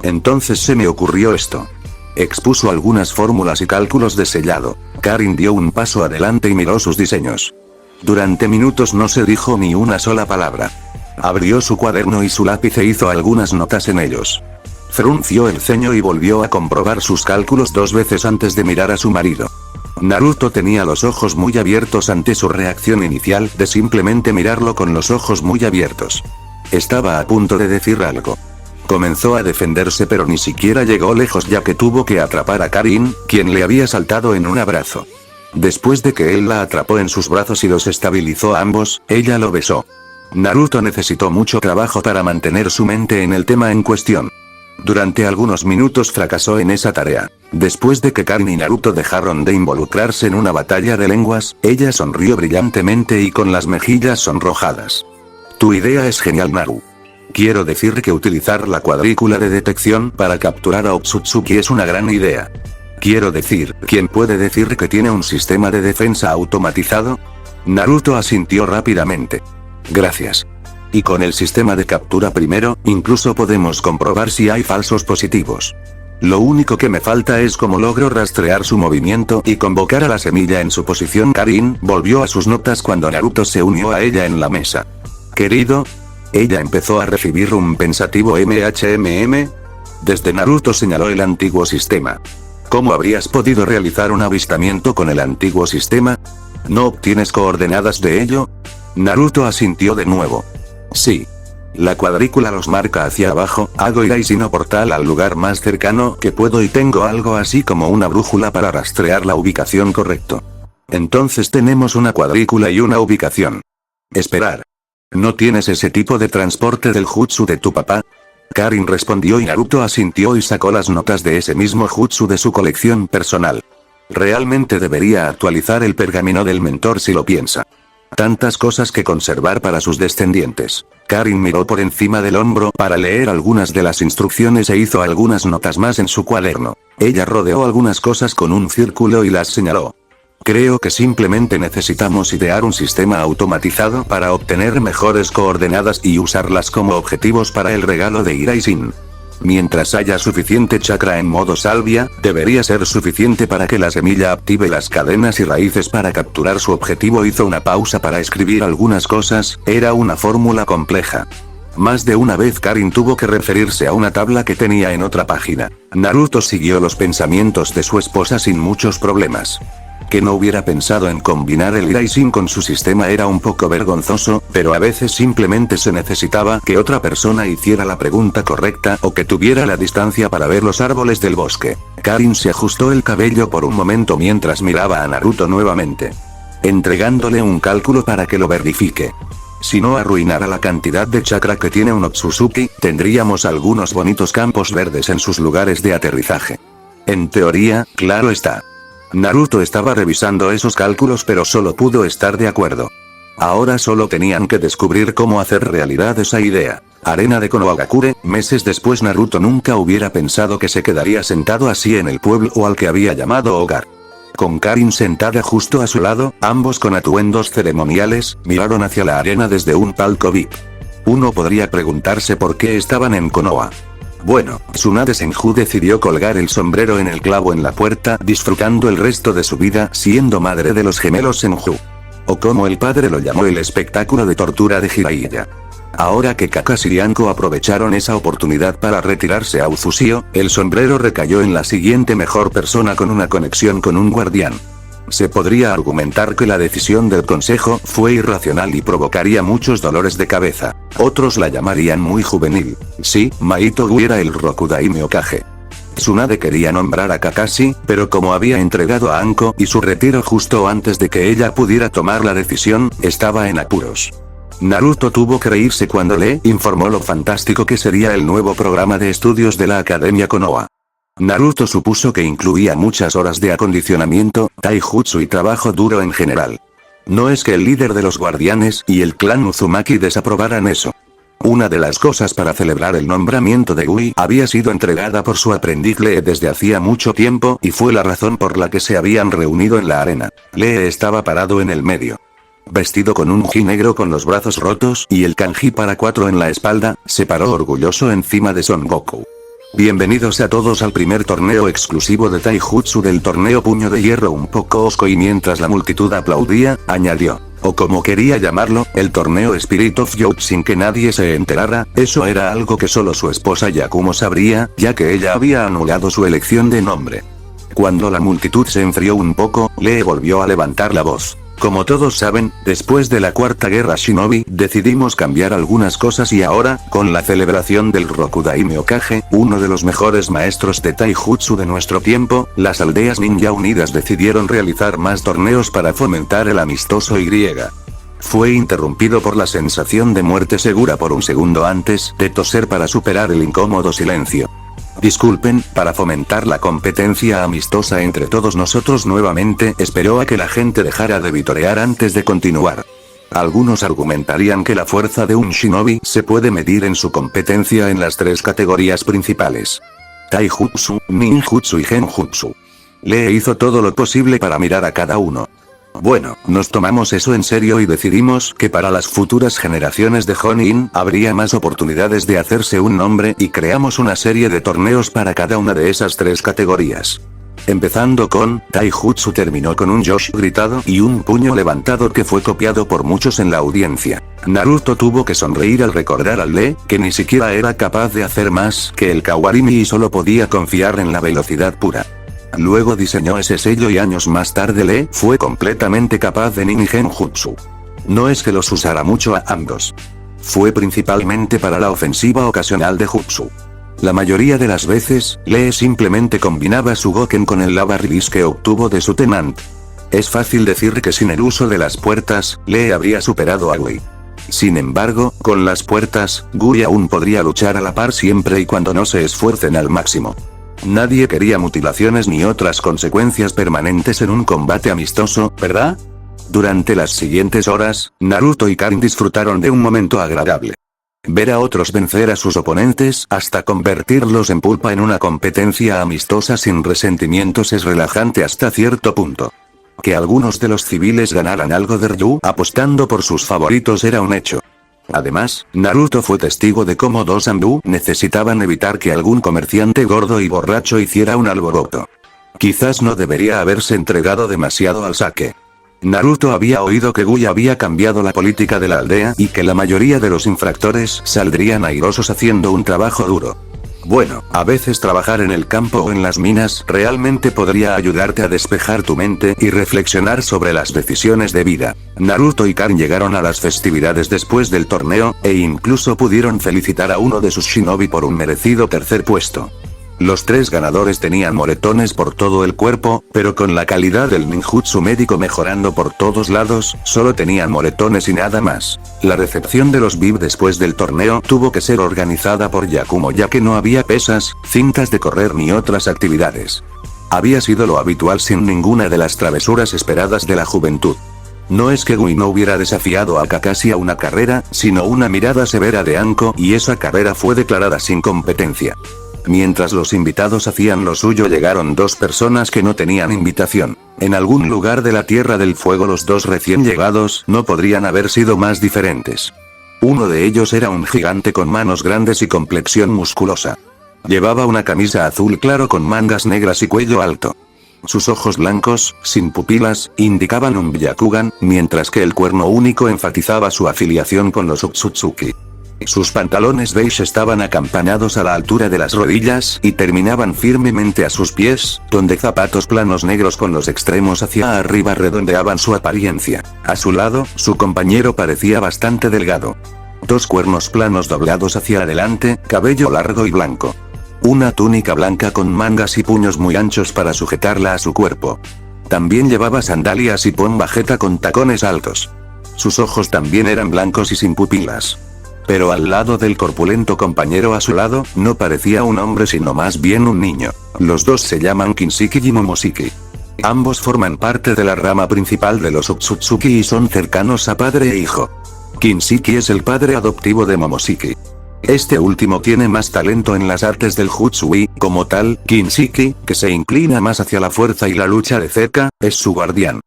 A: Entonces se me ocurrió esto. Expuso algunas fórmulas y cálculos de sellado. Karin dio un paso adelante y miró sus diseños. Durante minutos no se dijo ni una sola palabra. Abrió su cuaderno y su lápiz e hizo algunas notas en ellos. Frunció el ceño y volvió a comprobar sus cálculos 2 veces antes de mirar a su marido. Naruto tenía los ojos muy abiertos ante su reacción inicial de simplemente mirarlo con los ojos muy abiertos. Estaba a punto de decir algo. Comenzó a defenderse pero ni siquiera llegó lejos ya que tuvo que atrapar a Karin, quien le había saltado en un abrazo. Después de que él la atrapó en sus brazos y los estabilizó a ambos, ella lo besó. Naruto necesitó mucho trabajo para mantener su mente en el tema en cuestión. Durante algunos minutos fracasó en esa tarea. Después de que Karin y Naruto dejaron de involucrarse en una batalla de lenguas, ella sonrió brillantemente y con las mejillas sonrojadas. Tu idea es genial, Naru. Quiero decir que utilizar la cuadrícula de detección para capturar a Otsutsuki es una gran idea. Quiero decir, ¿quién puede decir que tiene un sistema de defensa automatizado? Naruto asintió rápidamente. Gracias. Y con el sistema de captura primero, incluso podemos comprobar si hay falsos positivos. Lo único que me falta es cómo logro rastrear su movimiento y convocar a la semilla en su posición. Karin volvió a sus notas cuando Naruto se unió a ella en la mesa. Querido. Ella empezó a recibir un pensativo MHMM. Desde Naruto señaló el antiguo sistema. ¿Cómo habrías podido realizar un avistamiento con el antiguo sistema? ¿No obtienes coordenadas de ello? Naruto asintió de nuevo. Sí. La cuadrícula los marca hacia abajo, hago Iraishin portal al lugar más cercano que puedo y tengo algo así como una brújula para rastrear la ubicación correcto. Entonces tenemos una cuadrícula y una ubicación. Esperar. ¿No tienes ese tipo de transporte del jutsu de tu papá? Karin respondió y Naruto asintió y sacó las notas de ese mismo jutsu de su colección personal. Realmente debería actualizar el pergamino del mentor si lo piensa. Tantas cosas que conservar para sus descendientes. Karin miró por encima del hombro para leer algunas de las instrucciones e hizo algunas notas más en su cuaderno. Ella rodeó algunas cosas con un círculo y las señaló. Creo que simplemente necesitamos idear un sistema automatizado para obtener mejores coordenadas y usarlas como objetivos para el regalo de Iraishin. Mientras haya suficiente chakra en modo salvia, debería ser suficiente para que la semilla active las cadenas y raíces para capturar su objetivo. Hizo una pausa para escribir algunas cosas, era una fórmula compleja. Más de una vez Karin tuvo que referirse a una tabla que tenía en otra página. Naruto siguió los pensamientos de su esposa sin muchos problemas. Que no hubiera pensado en combinar el Iraishin con su sistema era un poco vergonzoso, pero a veces simplemente se necesitaba que otra persona hiciera la pregunta correcta o que tuviera la distancia para ver los árboles del bosque. Karin se ajustó el cabello por un momento mientras miraba a Naruto nuevamente. Entregándole un cálculo para que lo verifique. Si no arruinara la cantidad de chakra que tiene un Otsutsuki, tendríamos algunos bonitos campos verdes en sus lugares de aterrizaje. En teoría, claro está. Naruto estaba revisando esos cálculos pero solo pudo estar de acuerdo. Ahora solo tenían que descubrir cómo hacer realidad esa idea. Arena de Konohagakure, meses después Naruto nunca hubiera pensado que se quedaría sentado así en el pueblo al que había llamado hogar. Con Karin sentada justo a su lado, ambos con atuendos ceremoniales, miraron hacia la arena desde un palco VIP. Uno podría preguntarse por qué estaban en Konoha. Bueno, Tsunade Senju decidió colgar el sombrero en el clavo en la puerta, disfrutando el resto de su vida siendo madre de los gemelos Senju. O como el padre lo llamó, el espectáculo de tortura de Jiraiya. Ahora que Kakashi y Anko aprovecharon esa oportunidad para retirarse a Uzusio, el sombrero recayó en la siguiente mejor persona con una conexión con un guardián. Se podría argumentar que la decisión del consejo fue irracional y provocaría muchos dolores de cabeza. Otros la llamarían muy juvenil. Sí, Maito-gu era el Rokudaime Hokage. Tsunade quería nombrar a Kakashi, pero como había entregado a Anko y su retiro justo antes de que ella pudiera tomar la decisión, estaba en apuros. Naruto tuvo que reírse cuando le informó lo fantástico que sería el nuevo programa de estudios de la Academia Konoha. Naruto supuso que incluía muchas horas de acondicionamiento, taijutsu y trabajo duro en general. No es que el líder de los guardianes y el clan Uzumaki desaprobaran eso. Una de las cosas para celebrar el nombramiento de Gui había sido entregada por su aprendiz Lee desde hacía mucho tiempo y fue la razón por la que se habían reunido en la arena. Lee estaba parado en el medio. Vestido con un ji negro con los brazos rotos y el kanji para 4 en la espalda, se paró orgulloso encima de Son Goku. Bienvenidos a todos al primer torneo exclusivo de Taijutsu del torneo Puño de Hierro. Un poco osco y mientras la multitud aplaudía, añadió. O como quería llamarlo, el torneo Spirit of Youth sin que nadie se enterara, eso era algo que solo su esposa Yakumo sabría, ya que ella había anulado su elección de nombre. Cuando la multitud se enfrió un poco, Lee volvió a levantar la voz. Como todos saben, después de la cuarta guerra Shinobi, decidimos cambiar algunas cosas y ahora, con la celebración del Rokudaime Hokage, uno de los mejores maestros de Taijutsu de nuestro tiempo, las aldeas ninja unidas decidieron realizar más torneos para fomentar el amistoso y. Fue interrumpido por la sensación de muerte segura por un segundo antes de toser para superar el incómodo silencio. Disculpen, para fomentar la competencia amistosa entre todos nosotros nuevamente, esperó a que la gente dejara de vitorear antes de continuar. Algunos argumentarían que la fuerza de un shinobi se puede medir en su competencia en las 3 categorías principales: Taijutsu, Ninjutsu y Genjutsu. Lee hizo todo lo posible para mirar a cada uno. Bueno, nos tomamos eso en serio y decidimos que para las futuras generaciones de Jonin habría más oportunidades de hacerse un nombre y creamos una serie de torneos para cada una de esas 3 categorías. Empezando con, Taijutsu terminó con un Yoshi gritado y un puño levantado que fue copiado por muchos en la audiencia. Naruto tuvo que sonreír al recordar al Lee, que ni siquiera era capaz de hacer más que el Kawarimi y solo podía confiar en la velocidad pura. Luego diseñó ese sello y años más tarde Lee fue completamente capaz de Nin y Genjutsu. No es que los usara mucho a ambos. Fue principalmente para la ofensiva ocasional de Jutsu. La mayoría de las veces, Lee simplemente combinaba su Goken con el Lava Release que obtuvo de su Tenant. Es fácil decir que sin el uso de las puertas, Lee habría superado a Gui. Sin embargo, con las puertas, Gui aún podría luchar a la par siempre y cuando no se esfuercen al máximo. Nadie quería mutilaciones ni otras consecuencias permanentes en un combate amistoso, ¿verdad? Durante las siguientes horas, Naruto y Karin disfrutaron de un momento agradable. Ver a otros vencer a sus oponentes hasta convertirlos en pulpa en una competencia amistosa sin resentimientos es relajante hasta cierto punto. Que algunos de los civiles ganaran algo de Ryu apostando por sus favoritos era un hecho. Además, Naruto fue testigo de cómo dos Anbu necesitaban evitar que algún comerciante gordo y borracho hiciera un alboroto. Quizás no debería haberse entregado demasiado al saque. Naruto había oído que Gui había cambiado la política de la aldea y que la mayoría de los infractores saldrían airosos haciendo un trabajo duro. Bueno, a veces trabajar en el campo o en las minas realmente podría ayudarte a despejar tu mente y reflexionar sobre las decisiones de vida. Naruto y Karin llegaron a las festividades después del torneo, e incluso pudieron felicitar a uno de sus shinobi por un merecido tercer puesto. Los 3 ganadores tenían moretones por todo el cuerpo, pero con la calidad del ninjutsu médico mejorando por todos lados, solo tenían moretones y nada más. La recepción de los VIP después del torneo tuvo que ser organizada por Yakumo ya que no había pesas, cintas de correr ni otras actividades. Había sido lo habitual sin ninguna de las travesuras esperadas de la juventud. No es que Gui no hubiera desafiado a Kakashi a una carrera, sino una mirada severa de Anko y esa carrera fue declarada sin competencia. Mientras los invitados hacían lo suyo llegaron 2 personas que no tenían invitación. En algún lugar de la Tierra del Fuego los 2 recién llegados no podrían haber sido más diferentes. Uno de ellos era un gigante con manos grandes y complexión musculosa. Llevaba una camisa azul claro con mangas negras y cuello alto. Sus ojos blancos, sin pupilas, indicaban un Byakugan, mientras que el cuerno único enfatizaba su afiliación con los Otsutsuki. Sus pantalones beige estaban acampanados a la altura de las rodillas y terminaban firmemente a sus pies, donde zapatos planos negros con los extremos hacia arriba redondeaban su apariencia. A su lado, su compañero parecía bastante delgado. 2 cuernos planos doblados hacia adelante, cabello largo y blanco. Una túnica blanca con mangas y puños muy anchos para sujetarla a su cuerpo. También llevaba sandalias y pomba jeta con tacones altos. Sus ojos también eran blancos y sin pupilas. Pero al lado del corpulento compañero a su lado, no parecía un hombre sino más bien un niño. Los 2 se llaman Kinshiki y Momoshiki. Ambos forman parte de la rama principal de los Otsutsuki y son cercanos a padre e hijo. Kinshiki es el padre adoptivo de Momoshiki. Este último tiene más talento en las artes del jutsu y, como tal, Kinshiki, que se inclina más hacia la fuerza y la lucha de cerca, es su guardián.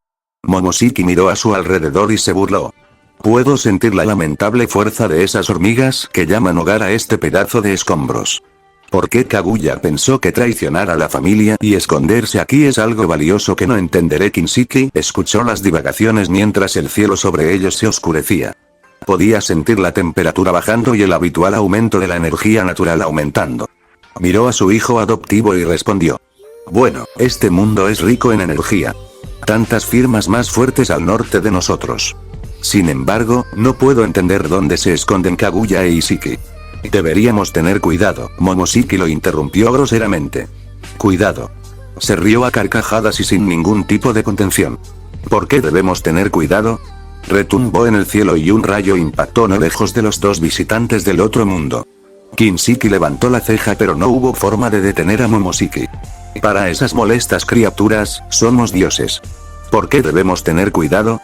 A: Momoshiki miró a su alrededor y se burló. Puedo sentir la lamentable fuerza de esas hormigas que llaman hogar a este pedazo de escombros. ¿Por qué Kaguya pensó que traicionar a la familia y esconderse aquí es algo valioso que no entenderé? Kinshiki escuchó las divagaciones mientras el cielo sobre ellos se oscurecía. Podía sentir la temperatura bajando y el habitual aumento de la energía natural aumentando. Miró a su hijo adoptivo y respondió. Bueno, este mundo es rico en energía. Tantas firmas más fuertes al norte de nosotros. Sin embargo, no puedo entender dónde se esconden Kaguya e Ishiki. Deberíamos tener cuidado. Momoshiki lo interrumpió groseramente. Cuidado. Se rió a carcajadas y sin ningún tipo de contención. ¿Por qué debemos tener cuidado? Retumbó en el cielo y un rayo impactó no lejos de los dos visitantes del otro mundo. Kinshiki levantó la ceja pero no hubo forma de detener a Momoshiki. Para esas molestas criaturas, somos dioses. ¿Por qué debemos tener cuidado?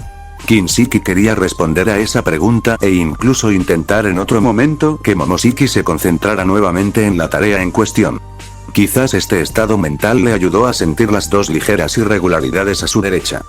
A: Kinshiki quería responder a esa pregunta e incluso intentar en otro momento que Momoshiki se concentrara nuevamente en la tarea en cuestión. Quizás este estado mental le ayudó a sentir las dos ligeras irregularidades a su derecha.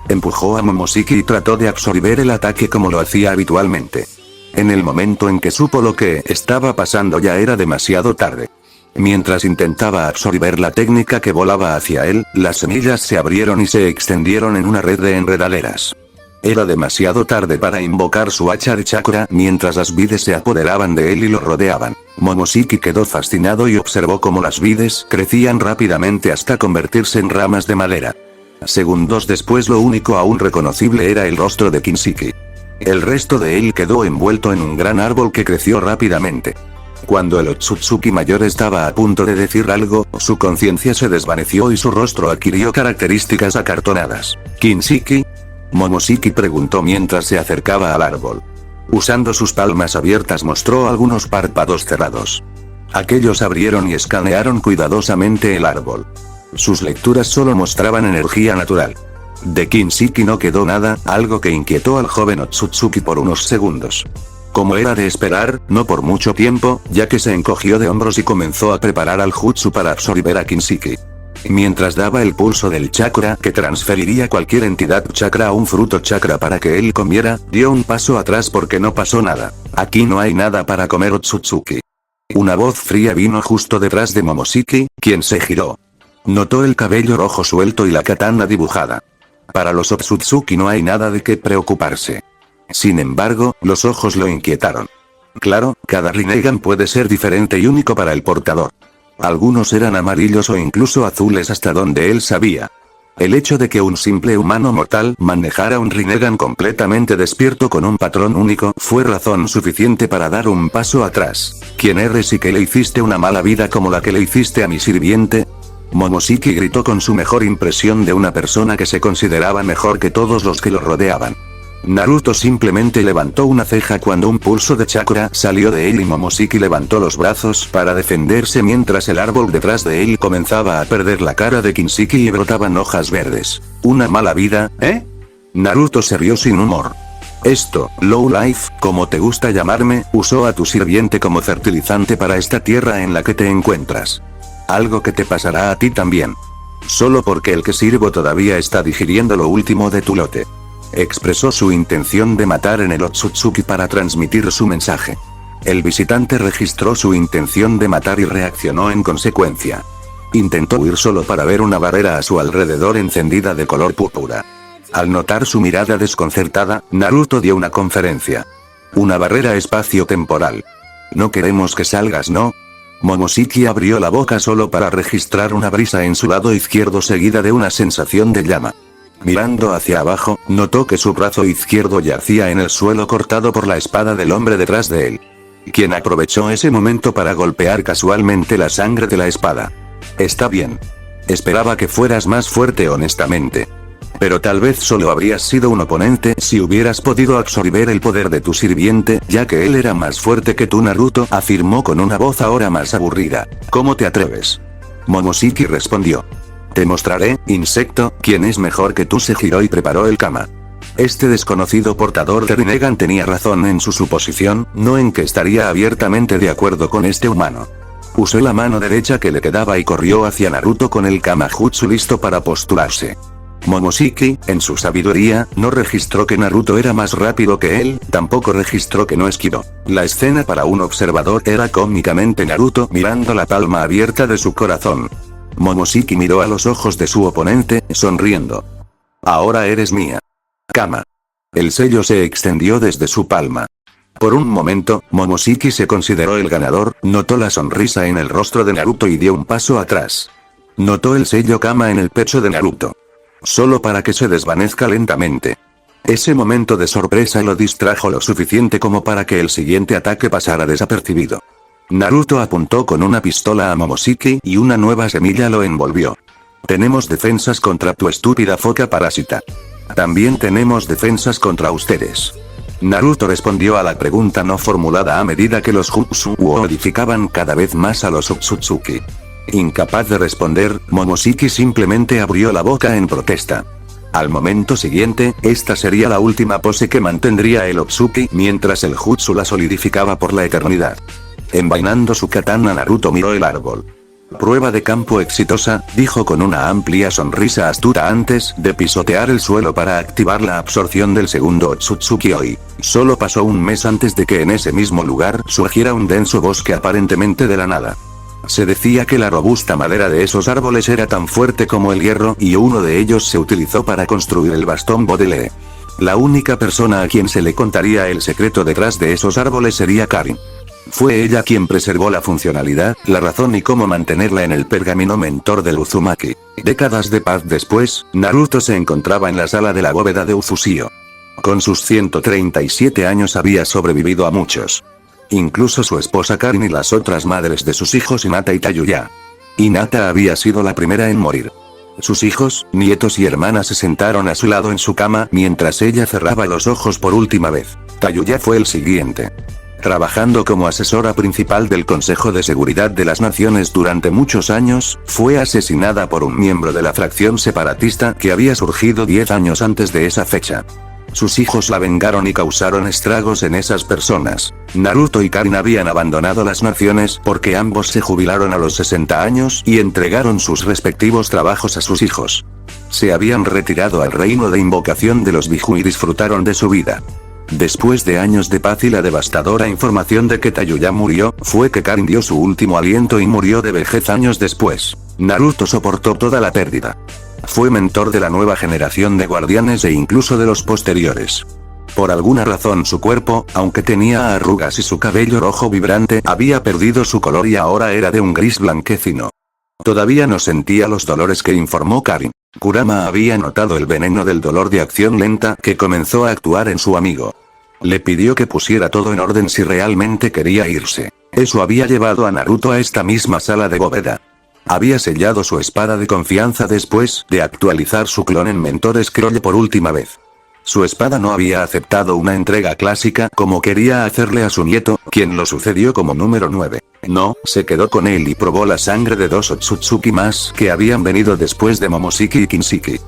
A: Empujó a Momoshiki y trató de absorber el ataque como lo hacía habitualmente. En el momento en que supo lo que estaba pasando ya era demasiado tarde. Mientras intentaba absorber la técnica que volaba hacia él, las semillas se abrieron y se extendieron en una red de enredaderas. Era demasiado tarde para invocar su hacha de chakra mientras las vides se apoderaban de él y lo rodeaban. Momoshiki quedó fascinado y observó cómo las vides crecían rápidamente hasta convertirse en ramas de madera. Segundos después lo único aún reconocible era el rostro de Kinshiki. El resto de él quedó envuelto en un gran árbol que creció rápidamente. Cuando el Otsutsuki mayor estaba a punto de decir algo, su conciencia se desvaneció y su rostro adquirió características acartonadas. ¿Kinshiki? Momoshiki preguntó mientras se acercaba al árbol. Usando sus palmas abiertas mostró algunos párpados cerrados. Aquellos abrieron y escanearon cuidadosamente el árbol. Sus lecturas solo mostraban energía natural. De Kinshiki no quedó nada, algo que inquietó al joven Otsutsuki por unos segundos. Como era de esperar, no por mucho tiempo, ya que se encogió de hombros y comenzó a preparar al jutsu para absorber a Kinshiki. Mientras daba el pulso del chakra que transferiría cualquier entidad chakra a un fruto chakra para que él comiera, dio un paso atrás porque no pasó nada. Aquí no hay nada para comer Otsutsuki. Una voz fría vino justo detrás de Momoshiki, quien se giró. Notó el cabello rojo suelto y la katana dibujada. Para los Otsutsuki no hay nada de qué preocuparse. Sin embargo, los ojos lo inquietaron. Claro, cada Rinnegan puede ser diferente y único para el portador. Algunos eran amarillos o incluso azules hasta donde él sabía. El hecho de que un simple humano mortal manejara un Rinnegan completamente despierto con un patrón único fue razón suficiente para dar un paso atrás. ¿Quién eres y que le hiciste una mala vida como la que le hiciste a mi sirviente? Momoshiki gritó con su mejor impresión de una persona que se consideraba mejor que todos los que lo rodeaban. Naruto simplemente levantó una ceja cuando un pulso de chakra salió de él y Momoshiki levantó los brazos para defenderse mientras el árbol detrás de él comenzaba a perder la cara de Kinshiki y brotaban hojas verdes. ¿Una mala vida, eh? Naruto se rió sin humor. Esto, Low Life, como te gusta llamarme, usó a tu sirviente como fertilizante para esta tierra en la que te encuentras. Algo que te pasará a ti también. Solo porque el que sirvo todavía está digiriendo lo último de tu lote. Expresó su intención de matar en el Otsutsuki para transmitir su mensaje. El visitante registró su intención de matar y reaccionó en consecuencia. Intentó huir solo para ver una barrera a su alrededor encendida de color púrpura. Al notar su mirada desconcertada, Naruto dio una conferencia. Una barrera espacio-temporal. No queremos que salgas, ¿no? Momoshiki abrió la boca solo para registrar una brisa en su lado izquierdo seguida de una sensación de llama. Mirando hacia abajo, notó que su brazo izquierdo yacía en el suelo cortado por la espada del hombre detrás de él. Quien aprovechó ese momento para golpear casualmente la sangre de la espada. Está bien. Esperaba que fueras más fuerte honestamente. Pero tal vez solo habrías sido un oponente si hubieras podido absorber el poder de tu sirviente, ya que él era más fuerte que tú. Naruto afirmó con una voz ahora más aburrida. ¿Cómo te atreves? Momoshiki respondió. Te mostraré, insecto, quién es mejor que tú. Se giró y preparó el kama. Este desconocido portador de Rinnegan tenía razón en su suposición, no en que estaría abiertamente de acuerdo con este humano. Usó la mano derecha que le quedaba y corrió hacia Naruto con el Kamajutsu listo para postularse. Momoshiki, en su sabiduría, no registró que Naruto era más rápido que él, tampoco registró que no esquivó. La escena para un observador era cómicamente Naruto mirando la palma abierta de su corazón. Momoshiki miró a los ojos de su oponente, sonriendo. Ahora eres mía. Kama. El sello se extendió desde su palma. Por un momento, Momoshiki se consideró el ganador, notó la sonrisa en el rostro de Naruto y dio un paso atrás. Notó el sello Kama en el pecho de Naruto. Solo para que se desvanezca lentamente. Ese momento de sorpresa lo distrajo lo suficiente como para que el siguiente ataque pasara desapercibido. Naruto apuntó con una pistola a Momoshiki y una nueva semilla lo envolvió. Tenemos defensas contra tu estúpida foca parásita. También tenemos defensas contra ustedes. Naruto respondió a la pregunta no formulada a medida que los Jutsu modificaban cada vez más a los Otsutsuki. Incapaz de responder, Momoshiki simplemente abrió la boca en protesta. Al momento siguiente, esta sería la última pose que mantendría el Otsuki mientras el Jutsu la solidificaba por la eternidad. Envainando su katana, Naruto miró el árbol. Prueba de campo exitosa, dijo con una amplia sonrisa astuta antes de pisotear el suelo para activar la absorción del segundo Otsutsuki Oi. Solo pasó un mes antes de que en ese mismo lugar surgiera un denso bosque aparentemente de la nada. Se decía que la robusta madera de esos árboles era tan fuerte como el hierro y uno de ellos se utilizó para construir el bastón Baudelaire. La única persona a quien se le contaría el secreto detrás de esos árboles sería Karin. Fue ella quien preservó la funcionalidad, la razón y cómo mantenerla en el pergamino mentor del Uzumaki. Décadas de paz después, Naruto se encontraba en la sala de la bóveda de Uzushio. Con sus 137 años había sobrevivido a muchos. Incluso su esposa Karin y las otras madres de sus hijos Hinata y Tayuya. Hinata había sido la primera en morir. Sus hijos, nietos y hermanas se sentaron a su lado en su cama mientras ella cerraba los ojos por última vez. Tayuya fue el siguiente. Trabajando como asesora principal del Consejo de Seguridad de las Naciones durante muchos años, fue asesinada por un miembro de la fracción separatista que había surgido 10 años antes de esa fecha. Sus hijos la vengaron y causaron estragos en esas personas. Naruto y Karin habían abandonado las naciones porque ambos se jubilaron a los 60 años y entregaron sus respectivos trabajos a sus hijos. Se habían retirado al reino de invocación de los Biju y disfrutaron de su vida. Después de años de paz y la devastadora información de que Tayuya murió, fue que Karin dio su último aliento y murió de vejez años después. Naruto soportó toda la pérdida. Fue mentor de la nueva generación de guardianes e incluso de los posteriores. Por alguna razón su cuerpo, aunque tenía arrugas y su cabello rojo vibrante, había perdido su color y ahora era de un gris blanquecino. Todavía no sentía los dolores que informó Karin. Kurama había notado el veneno del dolor de acción lenta que comenzó a actuar en su amigo. Le pidió que pusiera todo en orden si realmente quería irse. Eso había llevado a Naruto a esta misma sala de bóveda. Había sellado su espada de confianza después de actualizar su clon en Mentor Scroll por última vez. Su espada no había aceptado una entrega clásica como quería hacerle a su nieto, quien lo sucedió como número 9. No, se quedó con él y probó la sangre de 2 Otsutsuki más que habían venido después de Momoshiki y Kinshiki.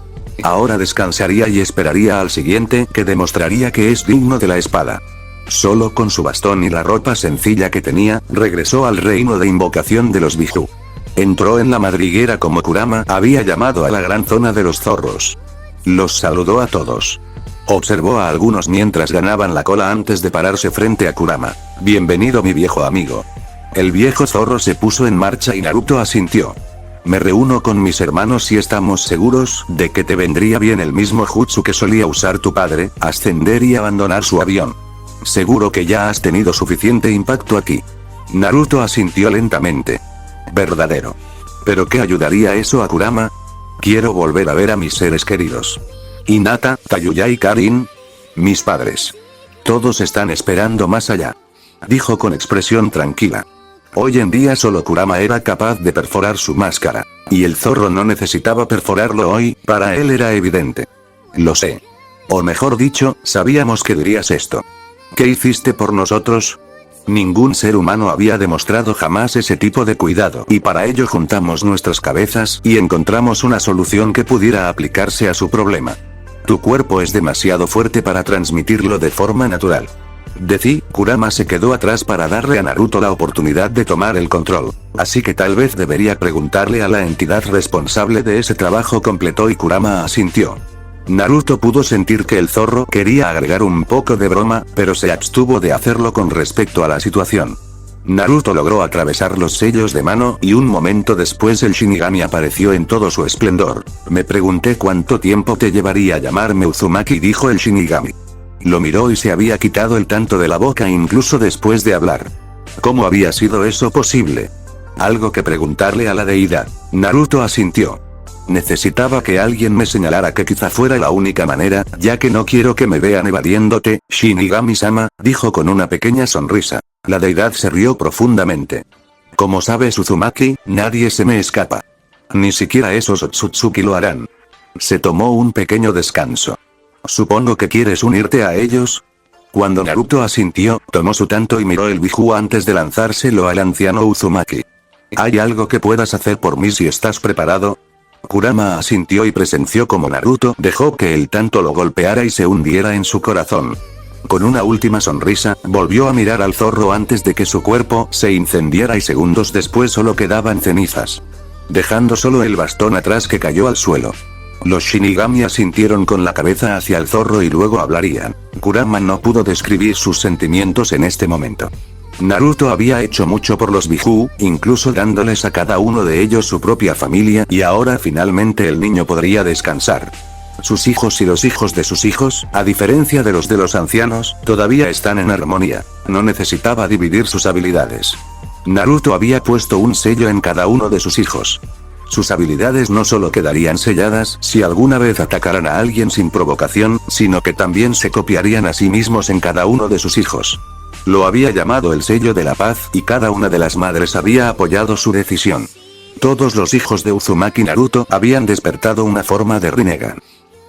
A: Ahora descansaría y esperaría al siguiente que demostraría que es digno de la espada. Solo con su bastón y la ropa sencilla que tenía, regresó al reino de invocación de los Biju. Entró en la madriguera como Kurama había llamado a la gran zona de los zorros. Los saludó a todos. Observó a algunos mientras ganaban la cola antes de pararse frente a Kurama. Bienvenido mi viejo amigo. El viejo zorro se puso en marcha y Naruto asintió. Me reúno con mis hermanos y estamos seguros de que te vendría bien el mismo jutsu que solía usar tu padre, ascender y abandonar su avión. Seguro que ya has tenido suficiente impacto aquí. Naruto asintió lentamente. Verdadero. ¿Pero qué ayudaría eso a Kurama? Quiero volver a ver a mis seres queridos. Hinata, Tayuya y Karin. Mis padres. Todos están esperando más allá. Dijo con expresión tranquila. Hoy en día solo Kurama era capaz de perforar su máscara. Y el zorro no necesitaba perforarlo hoy, para él era evidente. Lo sé. O mejor dicho, sabíamos que dirías esto. ¿Qué hiciste por nosotros? Ningún ser humano había demostrado jamás ese tipo de cuidado y para ello juntamos nuestras cabezas y encontramos una solución que pudiera aplicarse a su problema. Tu cuerpo es demasiado fuerte para transmitirlo de forma natural. Kurama se quedó atrás para darle a Naruto la oportunidad de tomar el control. Así que tal vez debería preguntarle a la entidad responsable de ese trabajo completo y Kurama asintió. Naruto pudo sentir que el zorro quería agregar un poco de broma, pero se abstuvo de hacerlo con respecto a la situación. Naruto logró atravesar los sellos de mano y un momento después el Shinigami apareció en todo su esplendor. Me pregunté cuánto tiempo te llevaría a llamarme Uzumaki, dijo el Shinigami. Lo miró y se había quitado el tanto de la boca incluso después de hablar. ¿Cómo había sido eso posible? Algo que preguntarle a la deidad. Naruto asintió. Necesitaba que alguien me señalara que quizá fuera la única manera, ya que no quiero que me vean evadiéndote, Shinigami-sama, dijo con una pequeña sonrisa. La deidad se rió profundamente. Como sabes Uzumaki, nadie se me escapa. Ni siquiera esos Otsutsuki lo harán. Se tomó un pequeño descanso. Supongo que quieres unirte a ellos. Cuando Naruto asintió, tomó su tanto y miró el Biju antes de lanzárselo al anciano Uzumaki. ¿Hay algo que puedas hacer por mí si estás preparado? Kurama asintió y presenció como Naruto dejó que el tanto lo golpeara y se hundiera en su corazón. Con una última sonrisa, volvió a mirar al zorro antes de que su cuerpo se incendiara y segundos después solo quedaban cenizas. Dejando solo el bastón atrás que cayó al suelo. Los Shinigami asintieron con la cabeza hacia el zorro y luego hablarían. Kurama no pudo describir sus sentimientos en este momento. Naruto había hecho mucho por los Biju, incluso dándoles a cada uno de ellos su propia familia y ahora finalmente el niño podría descansar. Sus hijos y los hijos de sus hijos, a diferencia de los ancianos, todavía están en armonía. No necesitaba dividir sus habilidades. Naruto había puesto un sello en cada uno de sus hijos. Sus habilidades no solo quedarían selladas si alguna vez atacaran a alguien sin provocación, sino que también se copiarían a sí mismos en cada uno de sus hijos. Lo había llamado el sello de la paz y cada una de las madres había apoyado su decisión. Todos los hijos de Uzumaki Naruto habían despertado una forma de Rinnegan.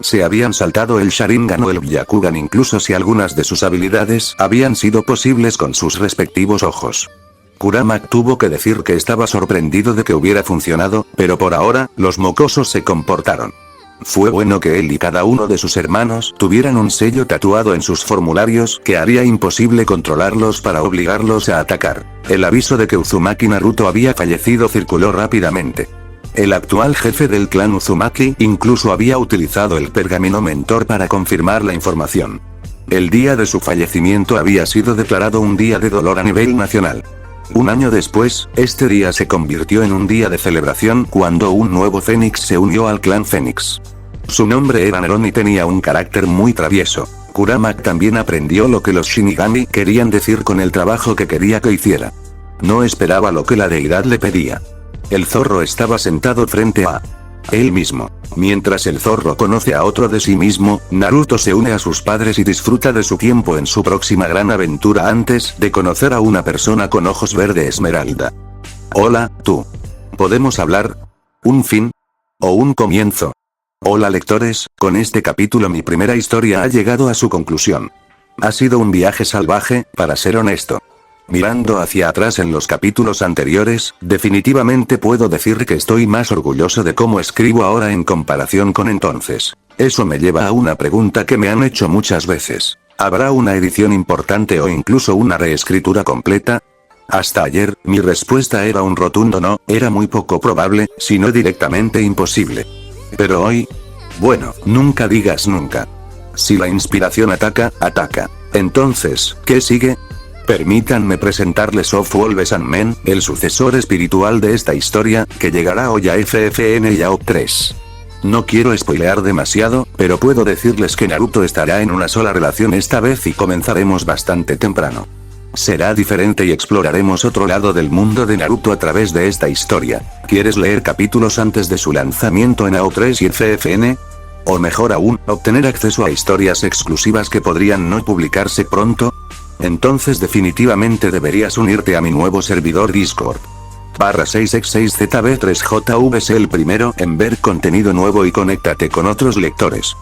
A: Se habían saltado el Sharingan o el Byakugan incluso si algunas de sus habilidades habían sido posibles con sus respectivos ojos. Kurama tuvo que decir que estaba sorprendido de que hubiera funcionado, pero por ahora, los mocosos se comportaron. Fue bueno que él y cada uno de sus hermanos tuvieran un sello tatuado en sus formularios que haría imposible controlarlos para obligarlos a atacar. El aviso de que Uzumaki Naruto había fallecido circuló rápidamente. El actual jefe del clan Uzumaki incluso había utilizado el pergamino mentor para confirmar la información. El día de su fallecimiento había sido declarado un día de dolor a nivel nacional. Un año después, este día se convirtió en un día de celebración cuando un nuevo Fénix se unió al clan Fénix. Su nombre era Neron y tenía un carácter muy travieso. Kurama también aprendió lo que los Shinigami querían decir con el trabajo que quería que hiciera. No esperaba lo que la deidad le pedía. El zorro estaba sentado frente a él mismo. Mientras el zorro conoce a otro de sí mismo, Naruto se une a sus padres y disfruta de su tiempo en su próxima gran aventura antes de conocer a una persona con ojos verde esmeralda. Hola, tú. ¿Podemos hablar? ¿Un fin? ¿O un comienzo? Hola lectores, con este capítulo mi primera historia ha llegado a su conclusión. Ha sido un viaje salvaje, para ser honesto. Mirando hacia atrás en los capítulos anteriores, definitivamente puedo decir que estoy más orgulloso de cómo escribo ahora en comparación con entonces. Eso me lleva a una pregunta que me han hecho muchas veces. ¿Habrá una edición importante o incluso una reescritura completa? Hasta ayer, mi respuesta era un rotundo no, era muy poco probable, si no directamente imposible. Pero hoy... bueno, nunca digas nunca. Si la inspiración ataca, ataca. Entonces, ¿qué sigue? Permítanme presentarles Wolves and Men, el sucesor espiritual de esta historia, que llegará hoy a FFN y a OP3. No quiero spoilear demasiado, pero puedo decirles que Naruto estará en una sola relación esta vez y comenzaremos bastante temprano. Será diferente y exploraremos otro lado del mundo de Naruto a través de esta historia. ¿Quieres leer capítulos antes de su lanzamiento en AO3 y FFN? O mejor aún, obtener acceso a historias exclusivas que podrían no publicarse pronto. Entonces definitivamente deberías unirte a mi nuevo servidor Discord. /6x6zb3jvc el primero en ver contenido nuevo y conéctate con otros lectores.